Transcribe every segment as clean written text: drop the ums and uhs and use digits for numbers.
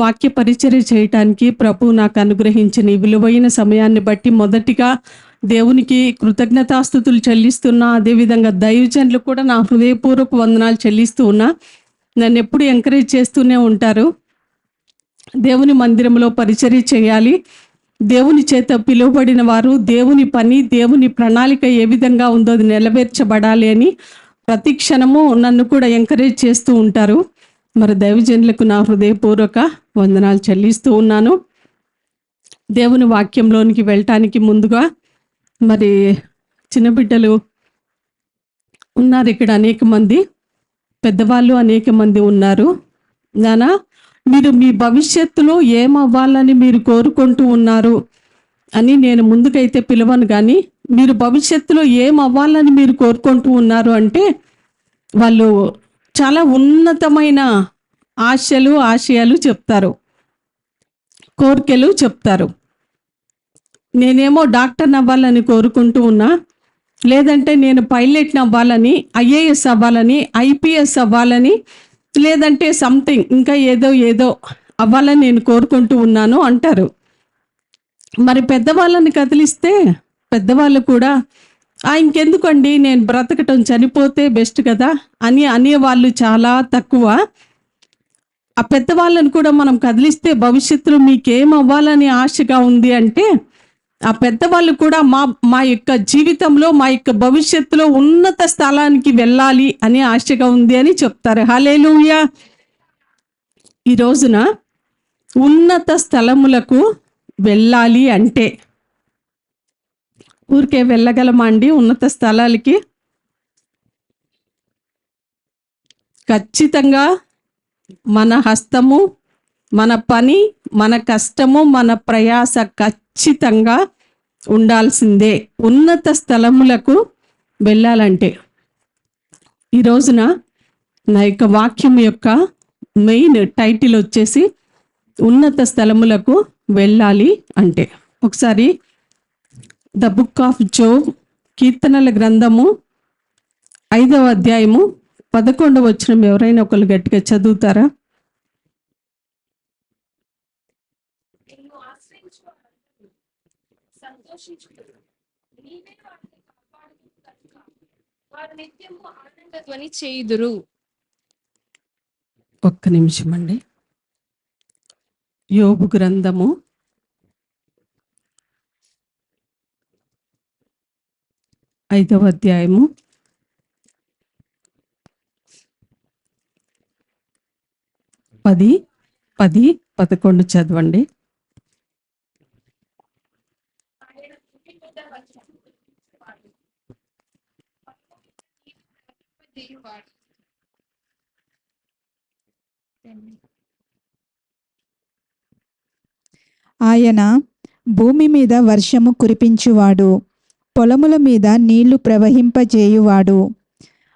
వాక్య పరిచర్య చేయటానికి ప్రభు నాకు అనుగ్రహించిన ఈ విలువైన సమయాన్ని బట్టి మొదటిగా దేవునికి కృతజ్ఞతాస్తుతులు చెల్లిస్తున్నా. అదేవిధంగా దైవజనులు కూడా నా హృదయపూర్వక వందనాలు చెల్లిస్తూ ఉన్నా. నన్ను ఎప్పుడు ఎంకరేజ్ చేస్తూనే ఉంటారు. దేవుని మందిరంలో పరిచర్య చేయాలి, దేవుని చేత పిలువబడిన వారు దేవుని పని, దేవుని ప్రణాళిక ఏ విధంగా ఉందో అది నెరవేర్చబడాలి అని ప్రతి క్షణము నన్ను కూడా ఎంకరేజ్ చేస్తూ ఉంటారు. మరి దైవజనులకు నా హృదయపూర్వక వందనాలు చెల్లిస్తూ ఉన్నాను. దేవుని వాక్యంలోనికి వెళ్ళటానికి ముందుగా మరి చిన్న బిడ్డలు ఉన్నారు ఇక్కడ, అనేక మంది పెద్దవాళ్ళు అనేక మంది ఉన్నారు. నానా, మీరు మీ భవిష్యత్తులో ఏమవ్వాలని మీరు కోరుకుంటూ ఉన్నారు అని నేను ముందుకైతే పిలవను, కానీ మీరు భవిష్యత్తులో ఏమవ్వాలని మీరు కోరుకుంటూ ఉన్నారు అంటే వాళ్ళు చాలా ఉన్నతమైన ఆశలు ఆశయాలు చెప్తారు, కోరికలు చెప్తారు. నేనేమో డాక్టర్ని అవ్వాలని కోరుకుంటూ ఉన్నా, లేదంటే నేను పైలట్ని అవ్వాలని, ఐఏఎస్ అవ్వాలని, ఐపీఎస్ అవ్వాలని, లేదంటే సంథింగ్ ఇంకా ఏదో అవ్వాలని నేను కోరుకుంటూ ఉన్నాను అంటారు. మరి పెద్దవాళ్ళని కదిలిస్తే పెద్దవాళ్ళు కూడా ఇంకెందుకండి, నేను బ్రతకటం, చనిపోతే బెస్ట్ కదా అని అనేవాళ్ళు చాలా తక్కువ. ఆ పెద్దవాళ్ళని కూడా మనం కదిలిస్తే భవిష్యత్తులో మీకేం అవ్వాలని ఆశగా ఉంది అంటే ఆ పెద్దవాళ్ళు కూడా మా యొక్క జీవితంలో, మా యొక్క భవిష్యత్తులో ఉన్నత స్థలానికి వెళ్ళాలి అని ఆశగా ఉంది అని చెప్తారు. హల్లెలూయా. ఈ రోజున ఉన్నత స్థలములకు వెళ్ళాలి అంటే ఊరికే వెళ్ళగలమా అండి ఉన్నత స్థలాలకి? ఖచ్చితంగా మన హస్తము, మన పని, మన కష్టము, మన ప్రయాస ఖచ్చితంగా ఉండాల్సిందే ఉన్నత స్థలములకు వెళ్ళాలంటే. ఈ రోజున నా యొక్క వాక్యం యొక్క మెయిన్ టైటిల్ వచ్చేసి ఉన్నత స్థలములకు వెళ్ళాలి అంటే. ఒకసారి ద బుక్ ఆఫ్ జోబ్, కీర్తనల గ్రంథము 5వ అధ్యాయము 11వ వచనం ఎవరైనా ఒకళ్ళు గట్టిగా చదువుతారా? ఒక్క నిమిషం అండి. యోబు గ్రంథము 5వ అధ్యాయము 10, 11 చదవండి. ఆయన భూమి మీద వర్షము కురిపించువాడు, పొలముల మీద నీళ్లు ప్రవహింపజేయువాడు.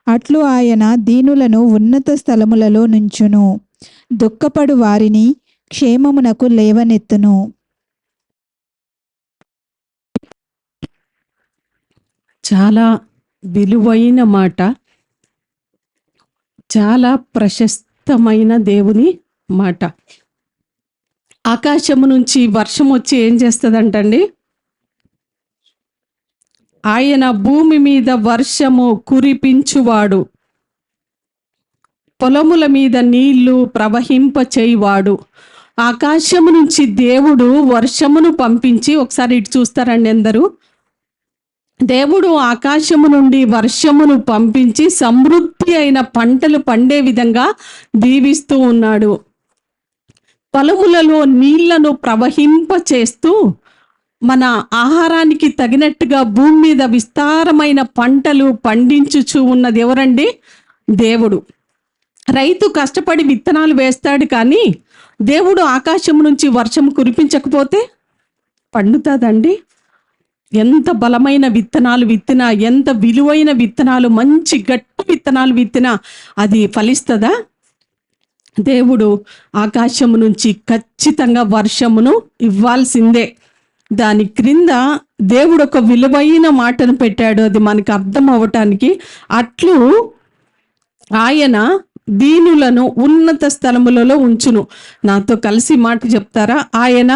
అట్లు ఆయన దీనులను ఉన్నత స్థలములలో నుంచును, దుఃఖపడు వారిని క్షేమమునకు లేవనెత్తును. చాలా విలువైన మాట, చాలా ప్రశస్తమైన దేవుని మాట. ఆకాశము నుంచి వర్షం వచ్చి ఏం చేస్తుందంటండి? ఆయన భూమి మీద వర్షము కురిపించువాడు, పొలముల మీద నీళ్లు ప్రవహింప చేయువాడు. ఆకాశము నుంచి దేవుడు వర్షమును పంపించి, ఒకసారి ఇటు చూస్తారండి అందరూ, దేవుడు ఆకాశము నుండి వర్షమును పంపించి సమృద్ధి అయిన పంటలు పండే విధంగా దీవిస్తూ ఉన్నాడు. పొలములలో నీళ్లను ప్రవహింప చేస్తూ మన ఆహారానికి తగినట్టుగా భూమి మీద విస్తారమైన పంటలు పండించుచూ ఉన్నది ఎవరండి? దేవుడు. రైతు కష్టపడి విత్తనాలు వేస్తాడు, కానీ దేవుడు ఆకాశం నుంచి వర్షం కురిపించకపోతే పండుతుందండి? ఎంత బలమైన విత్తనాలు విత్తినా, ఎంత విలువైన విత్తనాలు, మంచి గట్టి విత్తనాలు విత్తినా అది ఫలిస్తుందా? దేవుడు ఆకాశము నుంచి ఖచ్చితంగా వర్షమును ఇవ్వాల్సిందే. దాని క్రింద దేవుడు ఒక విలువైన మాటను పెట్టాడు, అది మనకు అర్థం అవ్వటానికి. అట్లు ఆయన దీనులను ఉన్నత స్థలములలో ఉంచును. నాతో కలిసి మాట చెప్తారా? ఆయన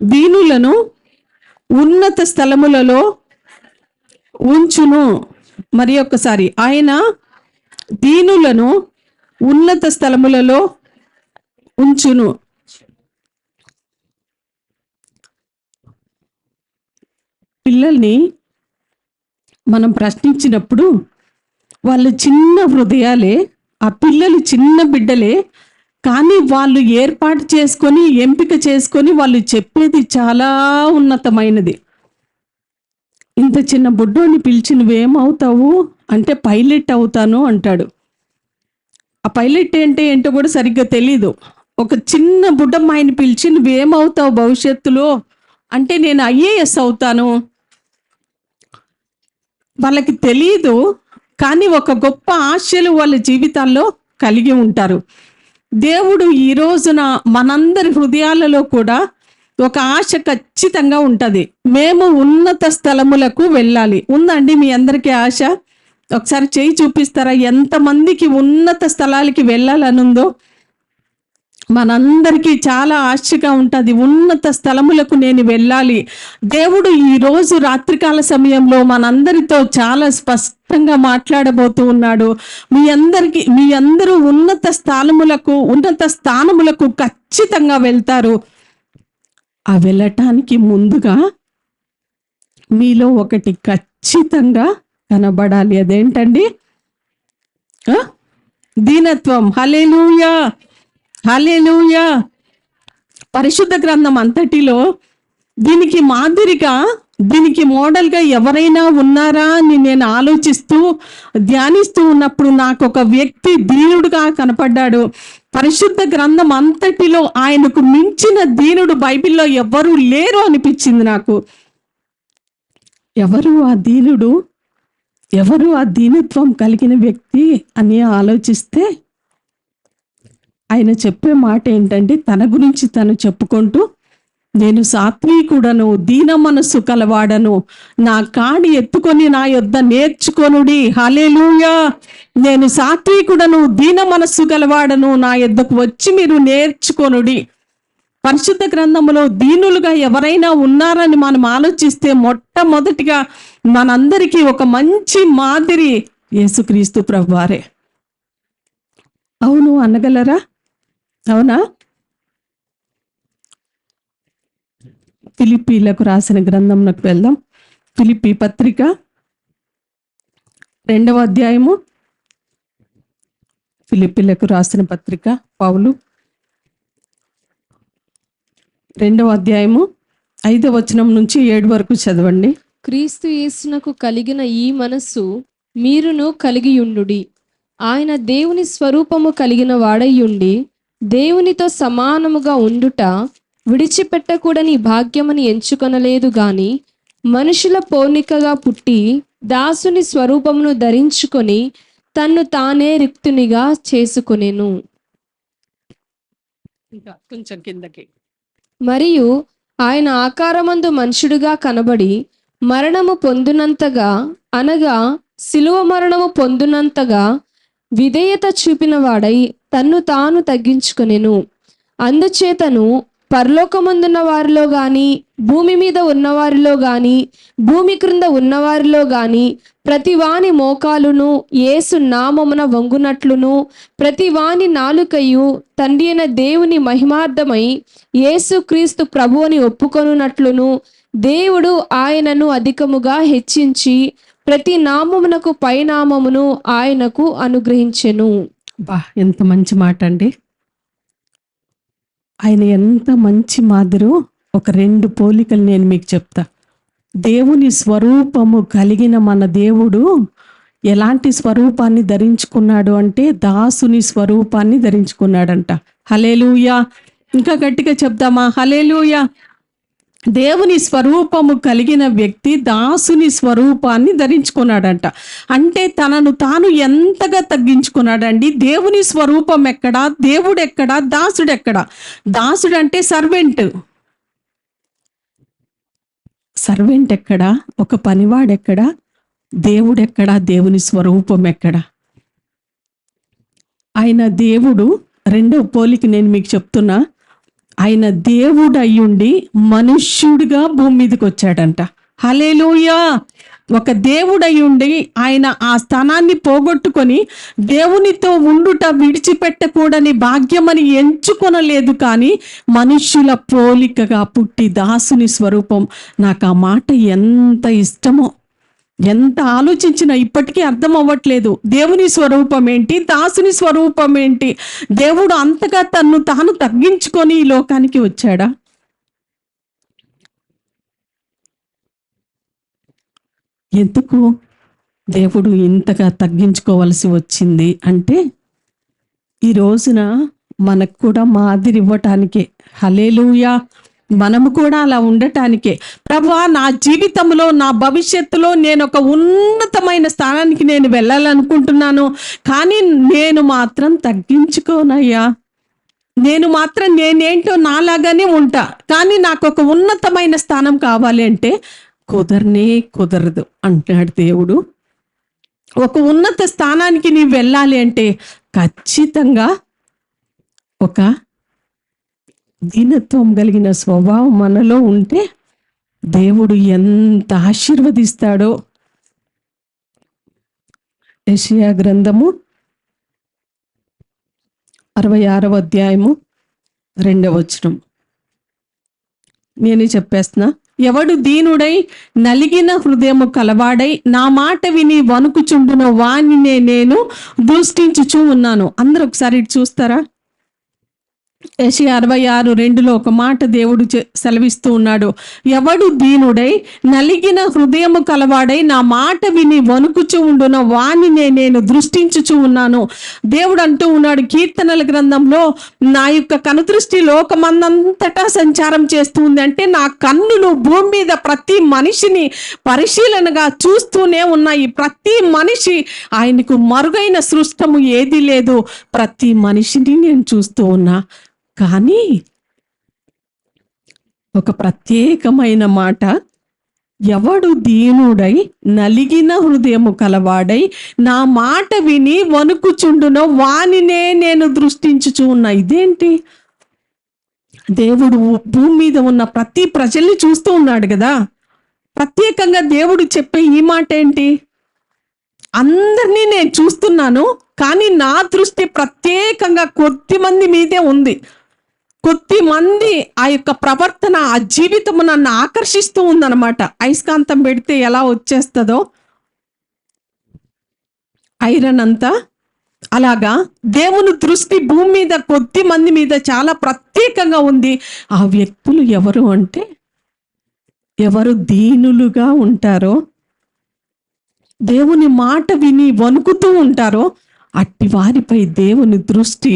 దీనులను ఉన్నత స్థలములలో ఉంచును. మరి ఒక్కసారి, ఆయన దీనులను ఉన్నత స్థలములలో ఉంచును. పిల్లల్ని మనం ప్రశ్నించినప్పుడు వాళ్ళు చిన్న హృదయాలే, ఆ పిల్లలు చిన్న బిడ్డలే, కానీ వాళ్ళు ఏర్పాటు చేసుకొని ఎంపిక చేసుకొని వాళ్ళు చెప్పేది చాలా ఉన్నతమైనది. ఇంత చిన్న బుడ్డోని పిలిచి నువ్వేమవుతావు అంటే పైలట్ అవుతాను అంటాడు. ఆ పైలట్ ఏంటో కూడా సరిగ్గా తెలీదు. ఒక చిన్న బుడ్డమ్మాయిని పిలిచి నువ్వేమవుతావు భవిష్యత్తులో అంటే నేను ఐఏఎస్ అవుతాను. వాళ్ళకి తెలీదు, కానీ ఒక గొప్ప ఆశలు వాళ్ళ జీవితాల్లో కలిగి ఉంటారు. దేవుడు ఈ రోజున మనందరి హృదయాలలో కూడా ఒక ఆశ ఖచ్చితంగా ఉంటుంది. మేము ఉన్నత స్థలములకు వెళ్ళాలి. ఉందండి మీ అందరికీ ఆశ? ఒకసారి చేయి చూపిస్తారా? ఎంతమందికి ఉన్నత స్థలాలకి వెళ్ళాలనుందో? మనందరికీ చాలా ఆశగా ఉంటుంది, ఉన్నత స్థలములకు నేను వెళ్ళాలి. దేవుడు ఈరోజు రాత్రికాల సమయంలో మనందరితో చాలా స్పష్టంగా మాట్లాడబోతూ ఉన్నాడు. మీ అందరూ ఉన్నత స్థానములకు ఖచ్చితంగా వెళ్తారు. ఆ వెళ్ళటానికి ముందుగా మీలో ఒకటి ఖచ్చితంగా కనబడాలి. అదేంటండి? దీనత్వం. హల్లెలూయా, హల్లెలూయా. పరిశుద్ధ గ్రంథం అంతటిలో దీనికి మాదిరిగా, దీనికి మోడల్గా ఎవరైనా ఉన్నారా అని నేను ఆలోచిస్తూ ధ్యానిస్తూ ఉన్నప్పుడు నాకు ఒక వ్యక్తి దీనుడుగా కనపడ్డాడు. పరిశుద్ధ గ్రంథం అంతటిలో ఆయనకు మించిన దీనుడు బైబిల్లో ఎవ్వరూ లేరు అనిపించింది నాకు. ఎవరు ఆ దీనుడు? ఎవరు ఆ దీనత్వం కలిగిన వ్యక్తి అని ఆలోచిస్తే ఆయన చెప్పే మాట ఏంటంటే, తన గురించి తను చెప్పుకుంటూ, నేను సాత్వికుడను, దీన మనస్సు కలవాడను, నా కాడి ఎత్తుకొని నా యొద్ద నేర్చుకొనుడి. హల్లెలూయా. నేను సాత్వికుడను, దీన మనస్సు కలవాడను, నా యొద్దకు వచ్చి మీరు నేర్చుకొనుడి. పరిశుద్ధ గ్రంథంలో దీనులుగా ఎవరైనా ఉన్నారని మనం ఆలోచిస్తే మొట్టమొదటిగా మనందరికీ ఒక మంచి మాదిరి యేసుక్రీస్తు ప్రభువారే. అవును అనగలరా? అవునా? ఫిలిప్పీలకు రాసిన గ్రంథంలోకి వెళ్దాం. ఫిలిప్పీ పత్రిక 2వ అధ్యాయము. ఫిలిప్పీలకు రాసిన పత్రిక పౌలు 2వ అధ్యాయము 5వ వచనం నుంచి 7 వరకు చదవండి. క్రీస్తు యేసునకు కలిగిన ఈ మనస్సు మీరును కలిగియుండుడి. ఆయన దేవుని స్వరూపము కలిగిన వాడయ్యుండి దేవునితో సమానముగా ఉండుట విడిచిపెట్టకూడని భాగ్యమని ఎంచుకొనలేదు గాని, మనుషుల పోలికగా పుట్టి దాసుని స్వరూపమును ధరించుకొని తన్ను తానే రిక్తునిగా చేసుకొనెను. ఇంకా కొంచెం కిందకి. మరియు ఆయన ఆకారమందు మనుషుడుగా కనబడి మరణము పొందునంతగా, అనగా శిలువ మరణము పొందునంతగా విధేయత చూపిన వాడై తన్ను తాను తగ్గించుకొనెను. అందుచేతను పరలోకమందున్న వారిలో గాని, భూమి మీద ఉన్నవారిలో గాని, భూమి క్రింద ఉన్నవారిలో గాని ప్రతివాని మోకాలును యేసు నామమున వంగునట్లును, ప్రతివాని నాలుకయు తండ్రి అయిన దేవుని మహిమార్థమై యేసు క్రీస్తు ప్రభువుని ఒప్పుకొనున్నట్లును, దేవుడు ఆయనను అధికముగా హెచ్చించి ప్రతి నామమునకు పైనామమును ఆయనకు అనుగ్రహించెను. బా, ఎంత మంచి మాట అండి. ఆయన ఎంత మంచి మాదిరో ఒక 2 పోలికలు నేను మీకు చెప్తా. దేవుని స్వరూపము కలిగిన మన దేవుడు ఎలాంటి స్వరూపాన్ని ధరించుకున్నాడు అంటే, దాసుని స్వరూపాన్ని ధరించుకున్నాడంట. హల్లెలూయా. ఇంకా గట్టిగా చెప్దామా? హల్లెలూయా. దేవుని స్వరూపము కలిగిన వ్యక్తి దాసుని స్వరూపాన్ని ధరించుకున్నాడంట. అంటే తనను తాను ఎంతగా తగ్గించుకున్నాడండి. దేవుని స్వరూపం ఎక్కడా, దేవుడు ఎక్కడా, దాసుడు ఎక్కడా? దాసుడు అంటే సర్వెంట్. సర్వెంట్ ఎక్కడా? ఒక పనివాడెక్కడా? దేవుడెక్కడా? దేవుని స్వరూపం ఎక్కడా? ఆయన దేవుడు, రెండవ పోలిక నేను మీకు చెప్తున్నా, ఆయన దేవుడు అయ్యుండి మనుష్యుడిగా భూమి మీదకి వచ్చాడంట. హల్లెలూయా. ఒక దేవుడై ఉండి ఆయన ఆ స్థానాన్ని పోగొట్టుకొని దేవునితో ఉండుట విడిచిపెట్టకూడని భాగ్యమని ఎంచుకొనలేదు, కానీ మనుష్యుల పోలికగా పుట్టి దాసుని స్వరూపం. నాకు ఆ మాట ఎంత ఇష్టమో, ఎంత ఆలోచించినా ఇప్పటికీ అర్థం అవ్వట్లేదు. దేవుని స్వరూపం ఏంటి, దాసుని స్వరూపం ఏంటి? దేవుడు అంతగా తన్ను తాను తగ్గించుకొని ఈ లోకానికి వచ్చాడా? ఎందుకు దేవుడు ఇంతగా తగ్గించుకోవాల్సి వచ్చింది అంటే, ఈ రోజున మనకు కూడా మాదిరి ఇవ్వటానికే. హల్లెలూయా. మనము కూడా అలా ఉండటానికే. ప్రభువా, నా జీవితంలో, నా భవిష్యత్తులో నేను ఒక ఉన్నతమైన స్థానానికి నేను వెళ్ళాలనుకుంటున్నాను, కానీ నేను మాత్రం తగ్గించుకోనయ్యా. నేను మాత్రం నేనేంటో నాలాగానే ఉంటా, కానీ నాకు ఒక ఉన్నతమైన స్థానం కావాలి అంటే కుదరదు అంటున్నాడు దేవుడు. ఒక ఉన్నత స్థానానికి నీవు వెళ్ళాలి అంటే ఖచ్చితంగా ఒక దీనత్వం కలిగిన స్వభావం మనలో ఉంటే దేవుడు ఎంత ఆశీర్వదిస్తాడో. యెషయా గ్రంథము 66వ అధ్యాయము 2వ వచనం. నేనే చెప్పేస్తున్నా. ఎవడు దీనుడై నలిగిన హృదయము కలవాడై నా మాట విని వణుకుచుండున వానినే నేను దృష్టించుచూ ఉన్నాను. అందరూ ఒకసారి ఇటు చూస్తారా? యెషయా 66:2 ఒక మాట దేవుడు సెలవిస్తూ ఉన్నాడు. ఎవడు దీనుడై నలిగిన హృదయము కలవాడై నా మాట విని వణుకుచూ ఉండున వానినే నేను దృష్టించుచూ ఉన్నాను. దేవుడు అంటూ ఉన్నాడు కీర్తనల గ్రంథంలో, నా యొక్క కనుదృష్టి లోకమందంతటా సంచారం చేస్తూ ఉంది. అంటే నా కన్నులు భూమి మీద ప్రతి మనిషిని పరిశీలనగా చూస్తూనే ఉన్నాయి. ప్రతి మనిషి, ఆయనకు మరుగైన సృష్టము ఏది లేదు. ప్రతి మనిషిని నేను చూస్తూ ఉన్నా. కానీ ఒక ప్రత్యేకమైన మాట, ఎవడు దీనుడై నలిగిన హృదయము కలవాడై నా మాట విని వణుకుచుండునో వానినే నేను దృష్టించుచూ ఉన్నా. ఇదేంటి? దేవుడు భూమి మీద ఉన్న ప్రతి ప్రజల్ని చూస్తూ ఉన్నాడు కదా. ప్రత్యేకంగా దేవుడు చెప్పే ఈ మాట ఏంటి? అందరినీ నేను చూస్తున్నాను, కానీ నా దృష్టి ప్రత్యేకంగా కొద్ది మంది మీదే ఉంది. కొద్ది మంది ఆ యొక్క ప్రవర్తన, ఆ జీవితము నన్ను ఆకర్షిస్తూ ఉందన్నమాట. అయస్కాంతం పెడితే ఎలా వచ్చేస్తుందో ఐరన్ అంతా, అలాగా దేవుని దృష్టి భూమి మీద కొద్ది మంది మీద చాలా ప్రత్యేకంగా ఉంది. ఆ వ్యక్తులు ఎవరు అంటే, ఎవరు దీనులుగా ఉంటారో, దేవుని మాట విని వణుకుతూ ఉంటారో, అట్టి వారిపై దేవుని దృష్టి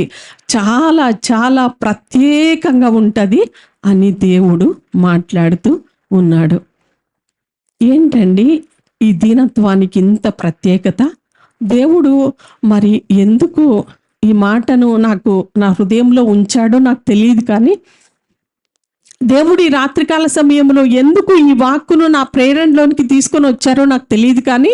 చాలా చాలా ప్రత్యేకంగా ఉంటుంది అని దేవుడు మాట్లాడుతూ ఉన్నాడు. ఏంటండి ఈ దీనత్వానికి ఇంత ప్రత్యేకత? దేవుడు మరి ఎందుకు ఈ మాటను నాకు నా హృదయంలో ఉంచాడో నాకు తెలియదు, కానీ దేవుడు ఈ రాత్రికాల సమయంలో ఎందుకు ఈ వాక్కును నా ప్రేరణలోనికి తీసుకొని వచ్చారో నాకు తెలియదు, కానీ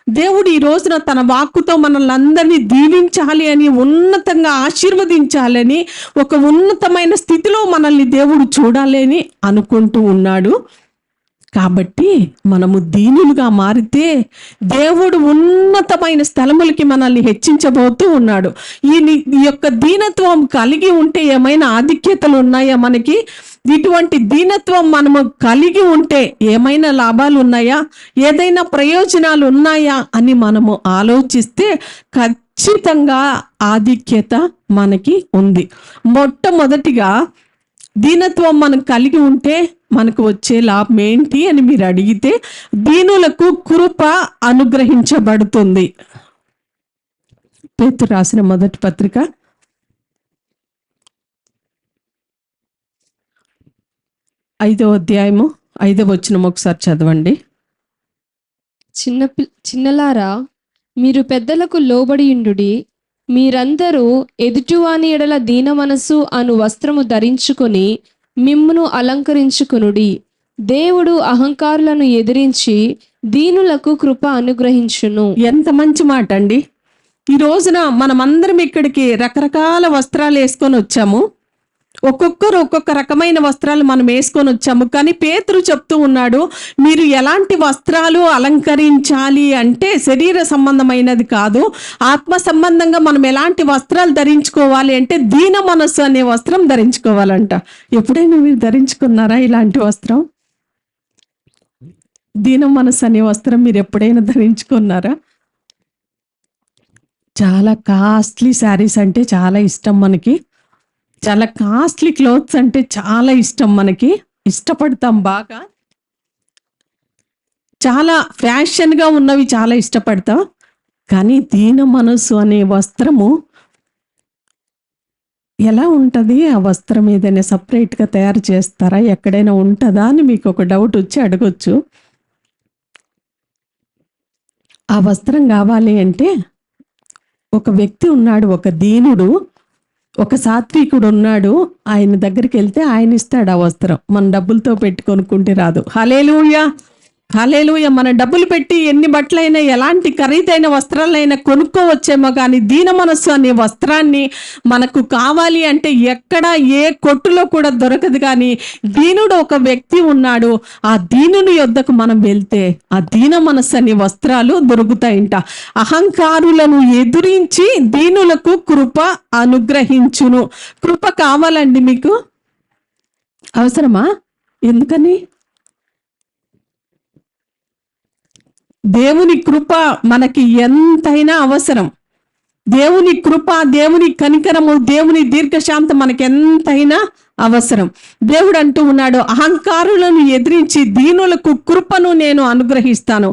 దేవుడు ఈ రోజున తన వాక్కుతో మనల్ని అందరినీ దీవించాలి అని, ఉన్నతంగా ఆశీర్వదించాలని, ఒక ఉన్నతమైన స్థితిలో మనల్ని దేవుడు చూడాలి అని అనుకుంటూ ఉన్నాడు. కాబట్టి మనము దీనులుగా మారితే దేవుడు ఉన్నతమైన స్థలములకి మనల్ని హెచ్చించబోతూ ఉన్నాడు. ఈ యొక్క దీనత్వం కలిగి ఉంటే ఏమైనా ఆధిక్యతలు ఉన్నాయా మనకి? ఇటువంటి దీనత్వం మనము కలిగి ఉంటే ఏమైనా లాభాలు ఉన్నాయా, ఏదైనా ప్రయోజనాలు ఉన్నాయా అని మనము ఆలోచిస్తే ఖచ్చితంగా ఆధిక్యత మనకి ఉంది. మొట్టమొదటిగా దీనత్వం మనం కలిగి ఉంటే మనకు వచ్చే లాభం ఏంటి అని మీరు అడిగితే, దీనులకు కృప అనుగ్రహించబడుతుంది. పేతురు రాసిన మొదటి పత్రిక 5వ అధ్యాయము 5వ వచనం ఒకసారి చదవండి. చిన్నలారా, మీరు పెద్దలకు లోబడియుండుడి. మీరందరూ ఎదుటివాని ఎడల దీన మనసు అను వస్త్రము ధరించుకొని మిమ్మును అలంకరించుకొనుడి. దేవుడు అహంకారులను ఎదిరించి దీనులకు కృప అనుగ్రహించును. ఎంత మంచి మాట అండి. ఈ రోజున మనమందరం ఇక్కడికి రకరకాల వస్త్రాలు వేసుకొని వచ్చాము. ఒక్కొక్కరు ఒక్కొక్క రకమైన వస్త్రాలు మనం వేసుకొని వచ్చాము. కానీ పేతురు చెప్తూ ఉన్నాడు, మీరు ఎలాంటి వస్త్రాలు అలంకరించాలి అంటే శరీర సంబంధమైనది కాదు, ఆత్మ సంబంధంగా మనం ఎలాంటి వస్త్రాలు ధరించుకోవాలి అంటే దీన మనస్సు అనే వస్త్రం ధరించుకోవాలంట. ఎప్పుడైనా మీరు ధరించుకున్నారా ఇలాంటి వస్త్రం? దీన మనస్సు అనే వస్త్రం మీరు ఎప్పుడైనా ధరించుకున్నారా? చాలా కాస్ట్లీ శారీస్ అంటే చాలా ఇష్టం మనకి. చాలా కాస్ట్లీ క్లోత్స్ అంటే చాలా ఇష్టం మనకి, ఇష్టపడతాం బాగా. చాలా ఫ్యాషన్గా ఉన్నవి చాలా ఇష్టపడతాం. కానీ దీన మనస్సు అనే వస్త్రము ఎలా ఉంటుంది? ఆ వస్త్రం ఏదైనా సపరేట్గా తయారు చేస్తారా, ఎక్కడైనా ఉంటుందా అని మీకు ఒక డౌట్ వచ్చి అడగొచ్చు. ఆ వస్త్రం కావాలి అంటే ఒక వ్యక్తి ఉన్నాడు, ఒక దీనుడు, ఒక సాత్వికుడు ఉన్నాడు. ఆయన దగ్గరికి వెళ్తే ఆయన ఇస్తాడు ఆ వస్త్రం. మన డబ్బులతో పెట్టి కొనుక్కుంటే రాదు. హల్లెలూయా, హల్లెలూయా. మన డబ్బులు పెట్టి ఎన్ని బట్టలైనా ఎలాంటి ఖరీదైన వస్త్రాలైనా కొనుక్కోవచ్చేమో, కానీ దీన మనస్సు అనే వస్త్రాన్ని మనకు కావాలి అంటే ఎక్కడ ఏ కొట్టులో కూడా దొరకదు. కానీ దీనుడు ఒక వ్యక్తి ఉన్నాడు, ఆ దీనుని యొద్దకు మనం వెళ్తే ఆ దీన మనస్సు అనే వస్త్రాలు దొరుకుతాయంట. అహంకారులను ఎదురించి దీనులకు కృప అనుగ్రహించును. కృప కావాలండి మీకు? అవసరమా? ఎందుకని? దేవుని కృప మనకి ఎంతైనా అవసరం. దేవుని కృప, దేవుని కనికరము, దేవుని దీర్ఘశాంతం మనకి ఎంతైనా అవసరం. దేవుడు అంటూ ఉన్నాడు, అహంకారులను ఎదిరించి దీనులకు కృపను నేను అనుగ్రహిస్తాను.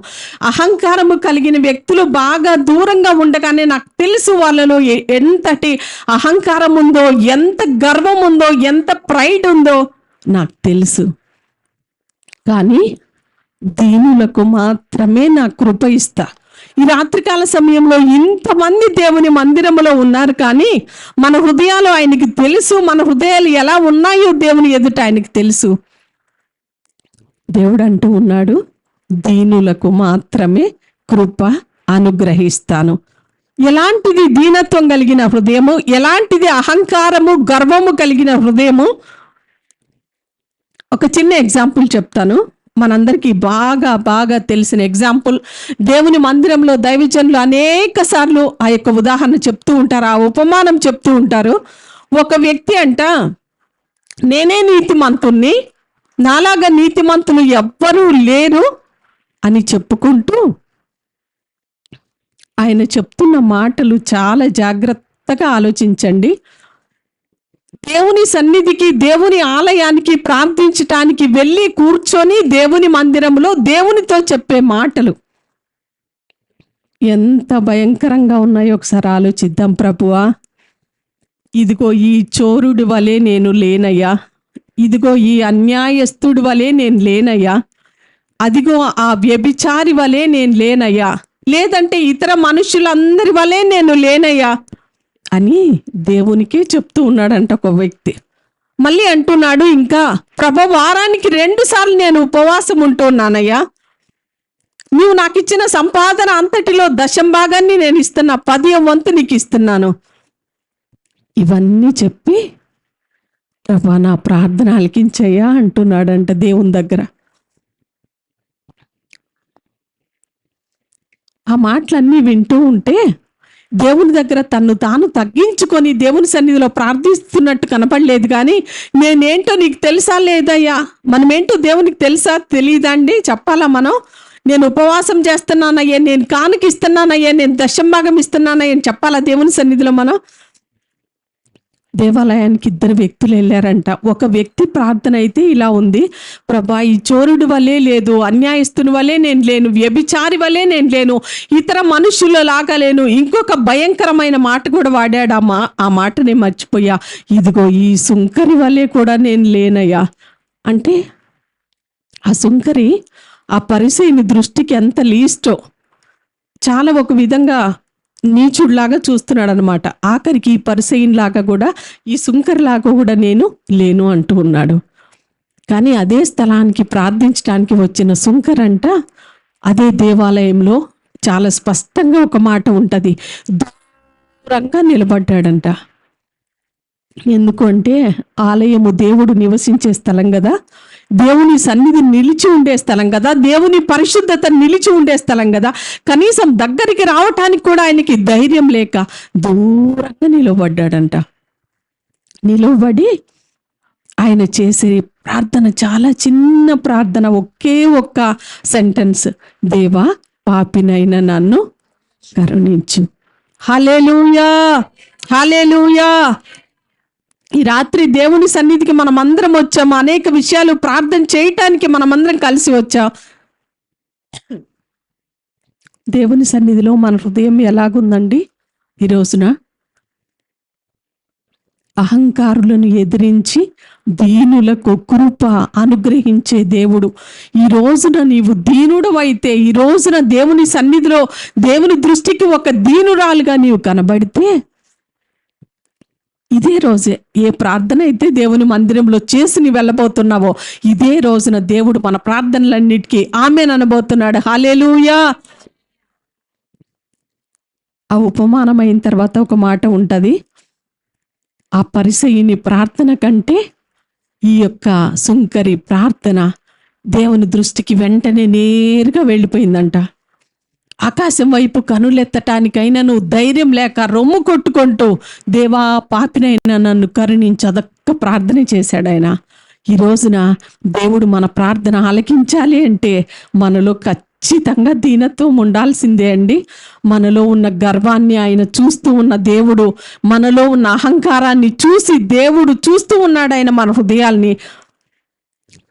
అహంకారము కలిగిన వ్యక్తులు బాగా దూరంగా ఉండగానే నాకు తెలుసు వాళ్ళలో ఎంతటి అహంకారం ఉందో, ఎంత గర్వం ఉందో, ఎంత ప్రైడ్ ఉందో నాకు తెలుసు. కానీ దీనులకు మాత్రమే నా కృప ఇస్తా. ఈ రాత్రికాల సమయంలో ఇంతమంది దేవుని మందిరంలో ఉన్నారు, కానీ మన హృదయాలు ఆయనకి తెలుసు. మన హృదయాలు ఎలా ఉన్నాయో దేవుని ఎదుట ఆయనకి తెలుసు. దేవుడు అంటూ ఉన్నాడు, దీనులకు మాత్రమే కృప అనుగ్రహిస్తాను. ఎలాంటిది దీనత్వం కలిగిన హృదయము, ఎలాంటిది అహంకారము గర్వము కలిగిన హృదయము? ఒక చిన్న ఎగ్జాంపుల్ చెప్తాను. మనందరికీ బాగా బాగా తెలిసిన ఎగ్జాంపుల్. దేవుని మందిరంలో దైవజనులు అనేక సార్లు ఆ యొక్క ఉదాహరణ చెప్తూ ఉంటారు, ఆ ఉపమానం చెప్తూ ఉంటారు. ఒక వ్యక్తి అంట, నేనే నీతిమంతుణ్ణి, నాలాగా నీతిమంతులు ఎవ్వరూ లేరు అని చెప్పుకుంటూ ఆయన చెప్తున్న మాటలు చాలా జాగ్రత్తగా ఆలోచించండి. దేవుని సన్నిధికి, దేవుని ఆలయానికి ప్రార్థించటానికి వెళ్ళి కూర్చొని దేవుని మందిరంలో దేవునితో చెప్పే మాటలు ఎంత భయంకరంగా ఉన్నాయో ఒకసారి ఆలోచిద్దాం. ప్రభువా, ఇదిగో ఈ చోరుడి వలె నేను లేనయ్యా, ఇదిగో ఈ అన్యాయస్తుడి వలె నేను లేనయ్యా, అదిగో ఆ వ్యభిచారి వలె నేను లేనయ్యా, లేదంటే ఇతర మనుషులందరి వలె నేను లేనయ్యా అని దేవునికే చెప్తూ ఉన్నాడంట ఒక వ్యక్తి. మళ్ళీ అంటున్నాడు ఇంకా, ప్రభు, వారానికి 2 సార్లు నేను ఉపవాసం ఉంటున్నానయ్యా, నువ్వు నాకు ఇచ్చిన సంపాదన అంతటిలో 10% నేను ఇస్తున్నా, 10వ వంతు నీకు ఇస్తున్నాను. ఇవన్నీ చెప్పి ప్రభు నా ప్రార్థన ఆలకించయ్యా అంటున్నాడంట దేవుని దగ్గర. ఆ మాటలన్నీ వింటూ ఉంటే దేవుని దగ్గర తన్ను తాను తగ్గించుకొని దేవుని సన్నిధిలో ప్రార్థిస్తున్నట్టు కనపడలేదు. కానీ నేనేంటో నీకు తెలుసా లేదయ్యా? మనమేంటో దేవునికి తెలుసా తెలియదా అండి? చెప్పాలా మనం? నేను ఉపవాసం చేస్తున్నానయ్యా, నేను కానుక ఇస్తున్నానయ్యా, నేను 10% ఇస్తున్నానయ్యా అని చెప్పాలా దేవుని సన్నిధిలో మనం? దేవాలయానికి 2 వ్యక్తులు వెళ్ళారంట. ఒక వ్యక్తి ప్రార్థన అయితే ఇలా ఉంది, ప్రభా, ఈ చోరుడి వల్లే లేదు, అన్యాయస్తుని వల్లే నేను లేను, వ్యభిచారి వల్లే నేను లేను, ఇతర మనుషులలాగా లేను. ఇంకొక భయంకరమైన మాట కూడా వాడాడు. ఆ మాటనే మర్చిపోయా, ఇదిగో ఈ సుంకరి వల్లే కూడా నేను లేనయ్యా. అంటే ఆ సుంకరి ఆ పరిసయ్యుని దృష్టికి ఎంత లీస్టో, చాలా ఒక విధంగా నీచుడిలాగా చూస్తున్నాడు అనమాట. ఆఖరికి ఈ పరిసయ్యునిలాగా కూడా, ఈ సుంకరిలాగా కూడా నేను లేను అంటూ ఉన్నాడు. కానీ అదే స్థలానికి ప్రార్థించడానికి వచ్చిన సుంకరంట అదే దేవాలయంలో చాలా స్పష్టంగా ఒక మాట ఉంటుంది, దూరంగా నిలబడ్డాడంట. ఎందుకంటే ఆలయము దేవుడు నివసించే స్థలం కదా, దేవుని సన్నిధి నిలిచి ఉండే స్థలం కదా, దేవుని పరిశుద్ధత నిలిచి ఉండే స్థలం కదా. కనీసం దగ్గరికి రావటానికి కూడా ఆయనకి ధైర్యం లేక దూరంగా నిలబడ్డాడంట. నిలబడి ఆయన చేసే ప్రార్థన చాలా చిన్న ప్రార్థన, ఒకే ఒక్క సెంటెన్స్, దేవా పాపినైన నన్ను కరుణించు. హల్లెలూయా, హల్లెలూయా. ఈ రాత్రి దేవుని సన్నిధికి మనం అందరం వచ్చాము. అనేక విషయాలు ప్రార్థన చేయటానికి మనమందరం కలిసి వచ్చాం. దేవుని సన్నిధిలో మన హృదయం ఎలాగుందండి ఈ రోజున? అహంకారులను ఎదిరించి దీనులకు కృప అనుగ్రహించే దేవుడు. ఈ రోజున నీవు దీనుడు అయితే, ఈ రోజున దేవుని సన్నిధిలో దేవుని దృష్టికి ఒక దీనురాలుగా నీవు కనబడితే, ఇదే రోజే ఏ ప్రార్థన అయితే దేవుని మందిరంలో చేసి నీ వెళ్ళబోతున్నావో, ఇదే రోజున దేవుడు మన ప్రార్థనలన్నిటికీ ఆమేన్ అనబోతున్నాడు. హల్లెలూయా. ఆ ఉపమానం అయిన తర్వాత ఒక మాట ఉంటది, ఆ పరిసయ్యుని ప్రార్థన కంటే ఈ యొక్క సుంకరి ప్రార్థన దేవుని దృష్టికి వెంటనే నేరుగా వెళ్ళిపోయిందంట. ఆకాశం వైపు కనులెత్తటానికైనా నువ్వు ధైర్యం లేక రొమ్ము కొట్టుకుంటూ దేవా పాపినైనా నన్ను కరుణించదక్క ప్రార్థన చేశాడు ఆయన. ఈ రోజున దేవుడు మన ప్రార్థన ఆలకించాలి అంటే మనలో ఖచ్చితంగా దీనత్వం ఉండాల్సిందే అండి. మనలో ఉన్న గర్వాన్ని ఆయన చూస్తూ ఉన్న దేవుడు, మనలో ఉన్న అహంకారాన్ని చూసి దేవుడు చూస్తూ ఉన్నాడు ఆయన మన హృదయాల్ని.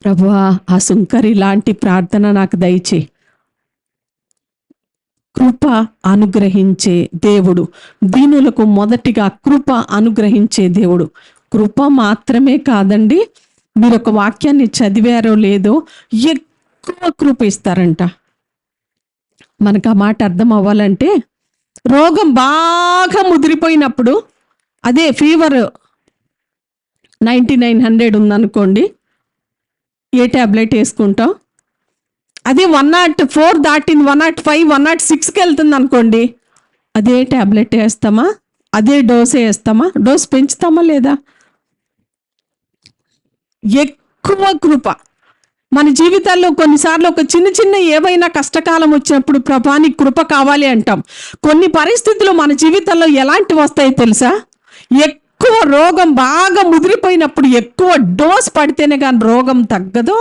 ప్రభువా ఆ సుంకరి లాంటి ప్రార్థన నాకు దయచేయి. కృప అనుగ్రహించే దేవుడు, దీనులకు మొదటిగా కృప అనుగ్రహించే దేవుడు. కృప మాత్రమే కాదండి, మీరు ఒక వాక్యాన్ని చదివారో లేదో, ఎక్కువ కృప ఇస్తారంట. మనకు ఆ మాట అర్థం అవ్వాలంటే, రోగం బాగా ముదిరిపోయినప్పుడు, అదే ఫీవర్ 9900 ఉందనుకోండి, ఏ ట్యాబ్లెట్ వేసుకుంటాం? అదే 104 దాటింది, 105, 106కి వెళ్తుంది అనుకోండి, అదే ట్యాబ్లెట్ వేస్తామా? అదే డోస్ వేస్తామా? డోస్ పెంచుతామా లేదా? ఎక్కువ కృప. మన జీవితాల్లో కొన్నిసార్లు ఒక చిన్న చిన్న ఏవైనా కష్టకాలం వచ్చినప్పుడు ప్రభా నీ కృప కావాలి అంటాం. కొన్ని పరిస్థితులు మన జీవితంలో ఎలాంటివి వస్తాయో తెలుసా? ఎక్కువ రోగం బాగా ముదిరిపోయినప్పుడు ఎక్కువ డోస్ పడితేనే కానీ రోగం తగ్గదు.